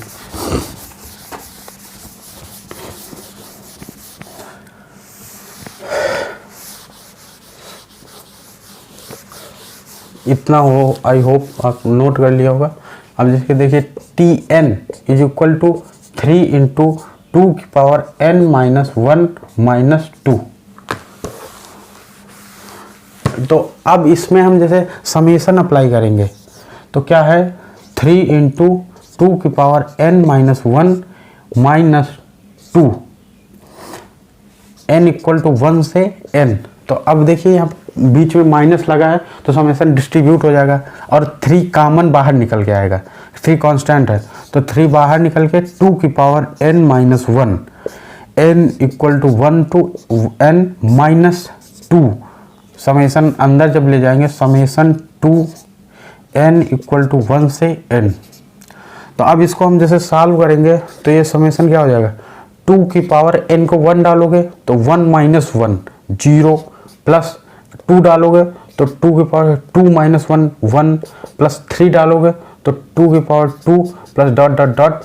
इतना हो, आई होप आप नोट कर लिया होगा। अब जैसे देखिए T N is equal to 3 into 2 की पावर n-1 माइनस 2। तो अब इसमें हम जैसे समेशन अप्लाई करेंगे तो क्या है 3 इंटू 2 की power n-1 minus 2, n equal to 1 से n। तो अब देखिए यहाँ बीच में माइनस लगा है तो समेशन डिस्ट्रीब्यूट हो जाएगा और 3 कॉमन बाहर निकल के आएगा, 3 कांस्टेंट है तो 3 बाहर निकल के 2 की power n-1, n equal to 1 to n minus 2, summation अंदर जब ले जाएंगे समेशन 2 n इक्वल टू 1 से n। तो अब इसको हम जैसे सॉल्व करेंगे तो ये समेशन क्या हो जाएगा 2 की पावर n को 1 डालोगे तो 1 माइनस 1 0 प्लस 2 डालोगे तो 2 की पावर 2 माइनस 1 1 प्लस 3 डालोगे तो 2 की power 2 plus dot dot dot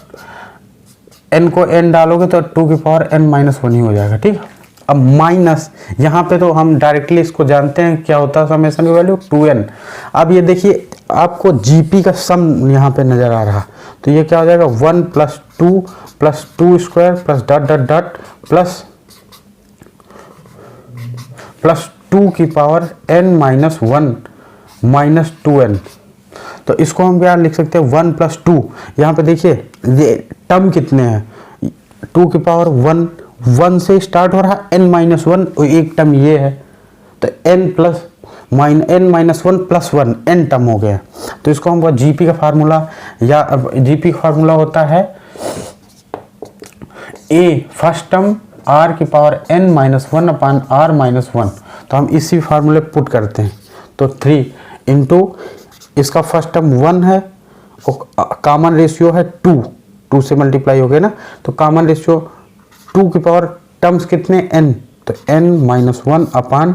n को n डालोगे तो 2 की पावर n माइनस 1 ही हो जाएगा, ठीक। अब माइनस यहाँ पे तो हम डायरेक्टली इसको जानते हैं क्या होता है समेशन की वैल्यू 2n। अब ये देखिए आपको जीपी का सम यहाँ पे नजर आ रहा, तो ये क्या हो जाएगा 1 plus 2 square plus dot dot dot plus 2 की पावर n-1 माइनस 2n। तो इसको हम क्या लिख सकते हैं 1 प्लस 2, यहाँ पे देखिए ये टर्म कितने हैं 2 की पावर 1 से स्टार्ट हो रहा n-1, एक टर्म ये है तो n-1 प्लस 1 n टर्म हो गया। तो इसको हम जीपी का फार्मूला या जीपी का फार्मूला होता है a फर्स्ट टर्म r की पावर n-1 अपान r-1। तो हम इसी फार्मूले पुट करते हैं तो 3 इंटू इसका फर्स्ट टर्म 1 है और कॉमन रेशियो है 2 से मल्टीप्लाई हो गया ना, तो कॉमन रेशियो 2 की पावर टर्म्स कितने n, तो n-1 अपान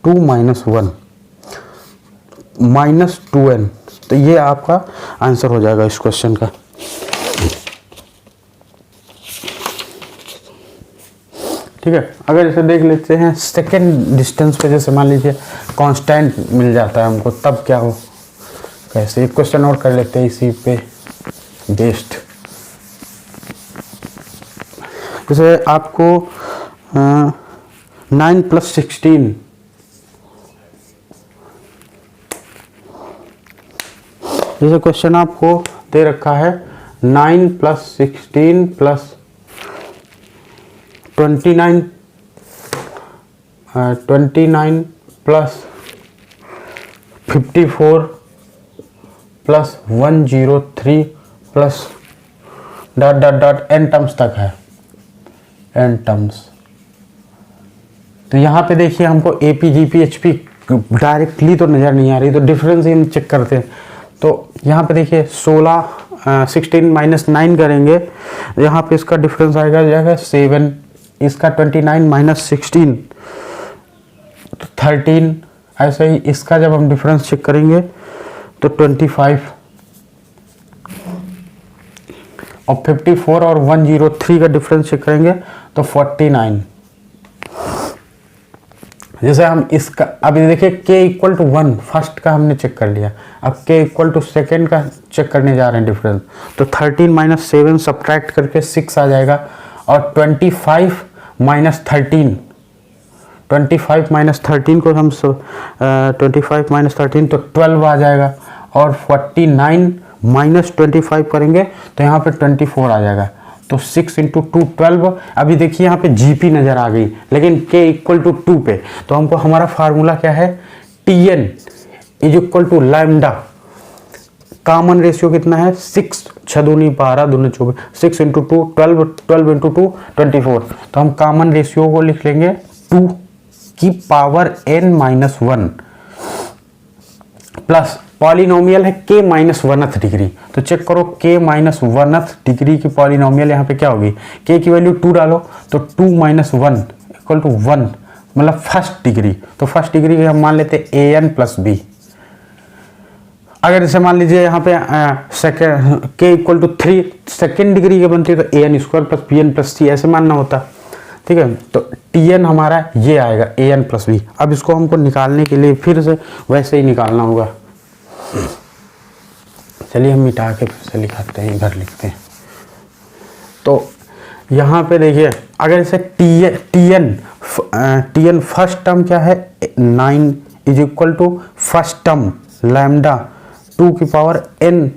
2 माइनस 1 माइनस 2n। तो ये आपका आंसर हो जाएगा इस क्वेश्चन का। ठीक है, अगर इसे देख लेते हैं सेकेंड डिस्टेंस पे, जैसे मान लीजिए कांस्टेंट मिल जाता है हमको, तब क्या हो कैसे, एक क्वेश्चन और कर लेते हैं इसी पे बेस्ड। जैसे आपको 9 प्लस 16 जैसे क्वेश्चन आपको दे रखा है 9 plus 16 plus 29 plus 54 plus 103 plus dot dot dot n terms तक है, n टर्म्स। तो यहाँ पे देखिए हमको AP GP HP डायरेक्टली तो नज़र नहीं आ रही, तो डिफरेंस ही हम चेक करते हैं। तो यहाँ पे देखिए 16 माइनस 9 करेंगे, यहाँ पे इसका डिफरेंस आएगा 7, इसका 29 माइनस 16 तो 13, ऐसे ही इसका जब हम डिफरेंस चेक करेंगे तो 25 और 54 और 103 का डिफरेंस चेक करेंगे तो 49। जैसे हम इसका अभी देखिए k इक्वल टू 1 फर्स्ट का हमने चेक कर लिया, अब k इक्वल टू सेकेंड का चेक करने जा रहे हैं डिफरेंस। तो 13 माइनस 7 सब्ट्रैक्ट करके 6 आ जाएगा और 25 माइनस 13, 25 माइनस 13 को हम 25 माइनस 13 तो 12 आ जाएगा, और 49 माइनस 25 करेंगे तो यहाँ पे 24 आ जाएगा। तो 6 इंटू 2 12। अभी देखिए यहाँ पे जीपी नज़र आ गई, लेकिन k इक्वल टू 2 पे, तो हमको हमारा फार्मूला क्या है, Tn is equal to lambda, common ratio कितना है 6, 6 दूनी 12 दूनी 24, 6 इंटू 2 12, 12 इंटू 2 24। तो हम कॉमन रेशियो को लिख लेंगे 2 की power n minus 1 plus polynomial है k माइनस 1th डिग्री। तो चेक करो k माइनस 1th डिग्री की पॉलिनोमियल यहाँ पे क्या होगी, k की वैल्यू 2 डालो तो 2 माइनस 1 इक्वल टू 1, मतलब फर्स्ट डिग्री। तो फर्स्ट डिग्री के हम मान लेते हैं an प्लस बी। अगर जैसे मान लीजिए यहाँ पे second k equal to 3 second degree के बनती है तो an square plus B N plus C ऐसे मानना होता, ठीक है। तो Tn हमारा ये आएगा an प्लस बी। अब इसको हमको निकालने के लिए फिर से वैसे ही निकालना होगा। चलिए हम मिटा के फिर से लिखाते हैं, इधर लिखते हैं। तो यहाँ पे देखिए अगर इसे Tn फर्स्ट टर्म क्या है 9 is equal to first term lambda 2 की पावर n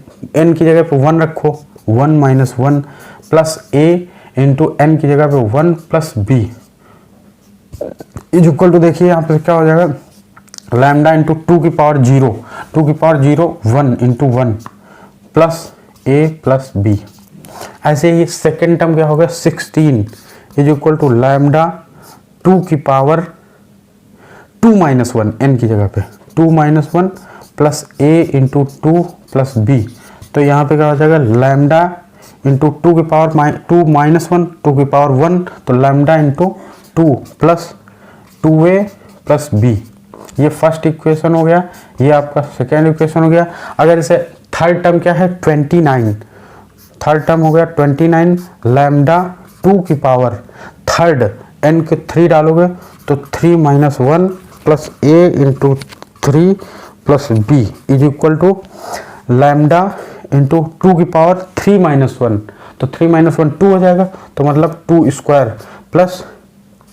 की जगह पे 1 रखो, 1 minus 1 plus a into n की जगह पे 1 plus b is equal to, देखिए यहाँ पे क्या हो जाएगा, लैम्डा इंटू 2 की पावर 0, 2 की power 0 1 into 1 plus a plus b। ऐसे ही सेकेंड टर्म क्या होगा 16 इज इक्वल टू लैम्डा 2 की पावर 2 माइनस 1 n की जगह पे 2 minus 1 plus a into 2 plus b। तो यहाँ पे क्या हो जाएगा लैम्डा इंटू 2 की पावर 2 माइनस 1 2 की पावर 1, तो lambda into 2 plus 2a plus b। ये फर्स्ट इक्वेशन हो गया, ये आपका सेकेंड इक्वेशन हो गया। अगर इसे थर्ड टर्म क्या है 29, थर्ड टर्म हो गया 29 लैम्डा 2 की पावर थर्ड n के 3 डालोगे तो 3 minus 1 plus a into 3 plus b is equal to lambda into 2 की पावर 3 माइनस 1, तो 3 माइनस 1 2 हो जाएगा, तो मतलब 2 square plus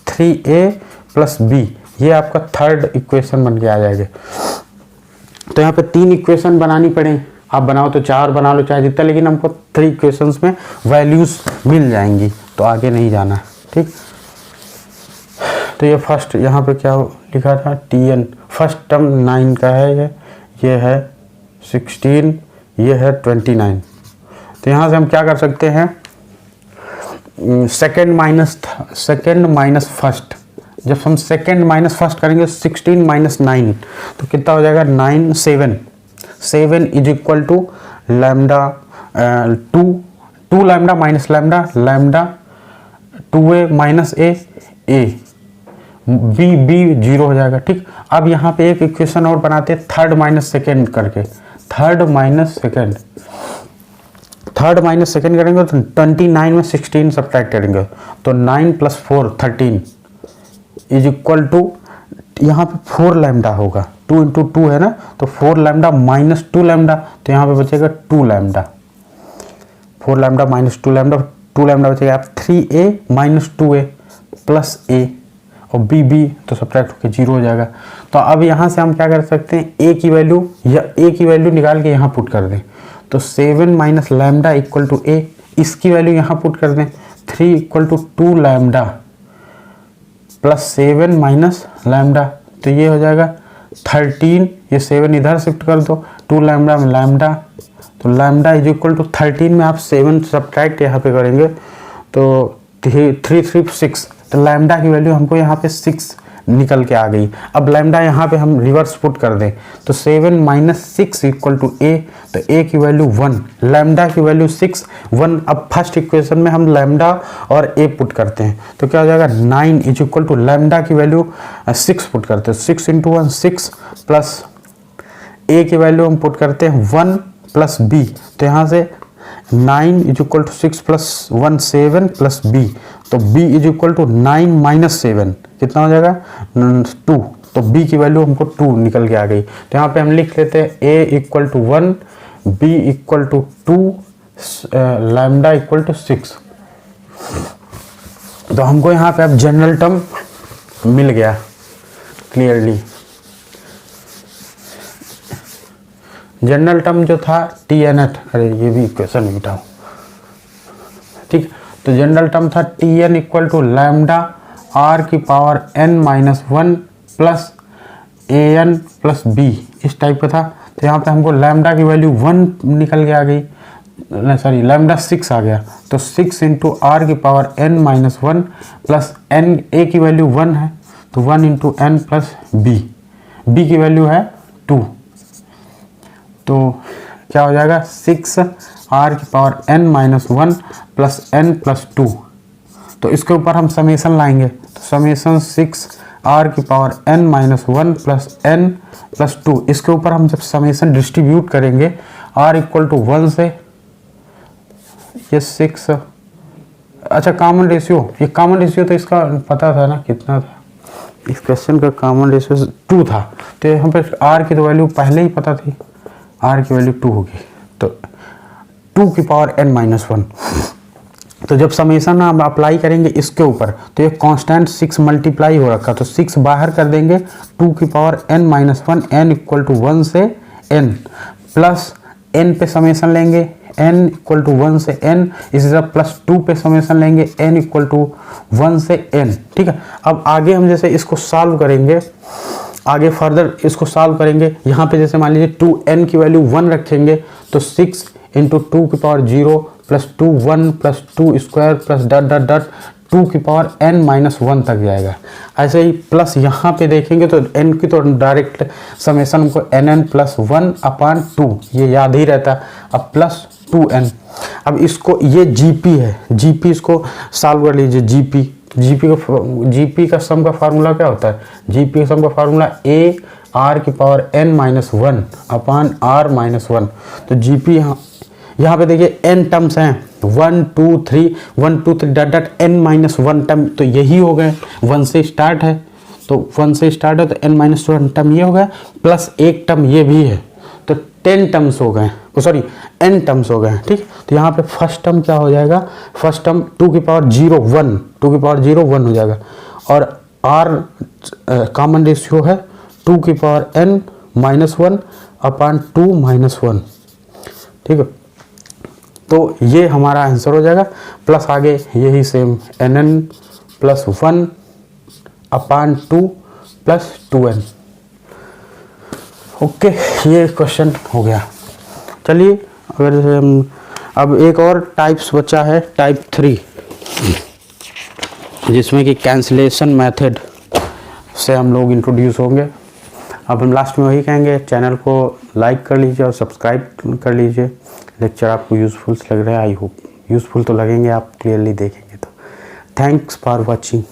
3a plus b। ये आपका थर्ड इक्वेशन बन के आ जाएगा। तो यहाँ पे 3 इक्वेशन बनानी पड़े, आप बनाओ तो 4 बना लो चाहे जितना, लेकिन हमको 3 इक्वेशंस में वैल्यूज मिल जाएंगी तो आगे नहीं जाना, ठीक। तो ये फर्स्ट यहाँ पे क्या लिखा था Tn फर्स्ट टर्म 9 का है, ये है 16, ये है 29। तो यहाँ से हम क्या कर सकते हैं, सेकेंड माइनस फर्स्ट, जब हम सेकेंड माइनस फर्स्ट करेंगे 16 माइनस 9 तो कितना हो जाएगा 9 7 is equal to lambda 2 lambda minus lambda 2a minus a b 0 हो जाएगा, ठीक। अब यहाँ पे एक इक्वेशन और बनाते हैं थर्ड माइनस सेकेंड करके, थर्ड माइनस सेकेंड करेंगे तो 29 में 16 सब्ट्रैक्ट करेंगे तो 9 प्लस 4 13 इज इक्वल टू, यहाँ पे 4 लैम्डा होगा, 2 इंटू 2 है ना, तो 4 लैम्डा माइनस 2 लैम्डा, तो यहाँ पे बचेगा 2 लैम्डा, 4 लैम्डा माइनस 2 लैम्डा बचेगा आप 3a minus 2a plus a और b तो सब्ट्रैक्ट होकर 0 हो जाएगा। तो अब यहाँ से हम क्या कर सकते हैं, a की वैल्यू निकाल के यहाँ पुट कर दें, तो 7 minus lambda equal to a, इसकी वैल्यू यहाँ पुट कर दें 3 equal to 2 lambda plus 7 minus lambda, तो ये हो जाएगा 13, ये 7 इधर शिफ्ट कर दो, 2 लैम्डा में लैम्डा, तो लैम्डा इज इक्वल टू 13 में आप 7 सब्ट्रैक्ट यहाँ पे करेंगे तो 3 6, तो लैम्डा की वैल्यू हमको यहाँ पे 6 निकल के आ गई। अब लैम्डा यहाँ पे हम रिवर्स पुट कर दें तो 7 माइनस 6 इक्वल टू a, तो a की वैल्यू 1, लैम्डा की वैल्यू 6 1। अब फर्स्ट इक्वेशन में हम लैम्डा और a पुट करते हैं तो क्या हो जाएगा 9 इज इक्वल टू लैम्डा की वैल्यू 6 पुट करते हैं, 6 इंटू 1 6 प्लस a की वैल्यू हम पुट करते हैं 1 प्लस b, तो यहाँ से 9 is equal to 6 plus 1 7 plus b, तो b is equal to 9 minus 7 कितना हो जाएगा 2, तो b की वैल्यू हमको 2 निकल के आ गई। तो यहाँ पे हम लिख लेते हैं a equal to 1, b equal to 2, lambda equal to 6। तो हमको यहाँ पे अब जनरल टर्म मिल गया क्लियरली। जनरल टर्म जो था टी एन एट, अरे ये भी इक्वेशन में बिठाओ, ठीक। तो जनरल टर्म था T N equal to lambda R की power N minus one plus A N plus B, इस टाइप का था। तो यहाँ पे हमको लैम्डा की वैल्यू 1 निकल के आ गई, सॉरी लैम्डा 6 आ गया। तो 6 इंटू आर की power N minus one plus N, A की वैल्यू 1 है तो 1 into N plus B, B की वैल्यू है 2। तो क्या हो जाएगा 6 आर की power N minus one plus N plus 2। तो इसके ऊपर हम समेसन लाएंगे, तो समेसन 6 आर की power N minus one plus N plus 2, इसके ऊपर हम जब समेसन डिस्ट्रीब्यूट करेंगे आर इक्वल टू 1 से, ये 6, अच्छा कॉमन रेशियो, ये कॉमन रेशियो तो इसका पता था ना कितना था, इस क्वेश्चन का कॉमन रेशियो 2 था। तो यहाँ पे आर की तो वैल्यू पहले ही पता थी, आर की वैल्यू 2 होगी, तो 2 की पावर एन माइनस वन। तो जब समेसन हम अप्लाई करेंगे इसके ऊपर, तो ये कांस्टेंट 6 मल्टीप्लाई हो रखा, तो 6 बाहर कर देंगे, 2 की power N minus one, N equal to 1 से एन प्लस एन पे समेसन लेंगे, n इक्वल टू 1 से n, इसी तरह प्लस 2 पे समेसन लेंगे, n इक्वल टू 1 से n, ठीक है। अब आगे हम जैसे इसको सॉल्व करेंगे, आगे फर्दर इसको सॉल्व करेंगे, यहाँ पे जैसे मान लीजिए 2n की वैल्यू 1 रखेंगे, तो 6 इंटू 2 की power 0 plus 2 1 plus 2 square plus dot dot dot 2 की पावर n माइनस वन तक जाएगा। ऐसे ही प्लस यहाँ पे देखेंगे तो n की तो डायरेक्ट समेसन को nn प्लस 1 अपान 2, ये याद ही रहता है। अब प्लस 2n, अब इसको ये gp है, gp इसको सॉल्व कर लीजिए, gp का सम का फार्मूला क्या होता है, gp का सम का फार्मूला a r की power n minus one upon r minus one. तो gp यहाँ पे देखिए n टर्म्स हैं, 1 2 3 dot dot n minus one term, तो यही हो गए, 1 से स्टार्ट है, तो 1 से स्टार्ट है तो n माइनस वन टर्म ये हो गया, प्लस एक टर्म ये भी है, तो 10 टर्म्स हो गए, सॉरी n टर्म्स हो गए, ठीक। तो यहाँ पे फर्स्ट टर्म क्या हो जाएगा, फर्स्ट टर्म 2 की पावर 0 1, 2 की पावर 0 1 हो जाएगा, और r कॉमन रेशियो है 2 की power n minus one upon 2 minus one, ठीक है। तो ये हमारा आंसर हो जाएगा, प्लस आगे यही सेम nn प्लस 1 अपान 2 प्लस 2n। ओके, ये क्वेश्चन हो गया। चलिए अगर हम अब एक और टाइप्स बचा है, टाइप 3, जिसमें कि कैंसिलेशन मेथड से हम लोग इंट्रोड्यूस होंगे। अब हम लास्ट में वही कहेंगे, चैनल को लाइक कर लीजिए और सब्सक्राइब कर लीजिए। लेक्चर आपको यूज़फुल लग रहा है, आई होप यूज़फुल तो लगेंगे, आप क्लियरली देखेंगे तो। Thanks for watching.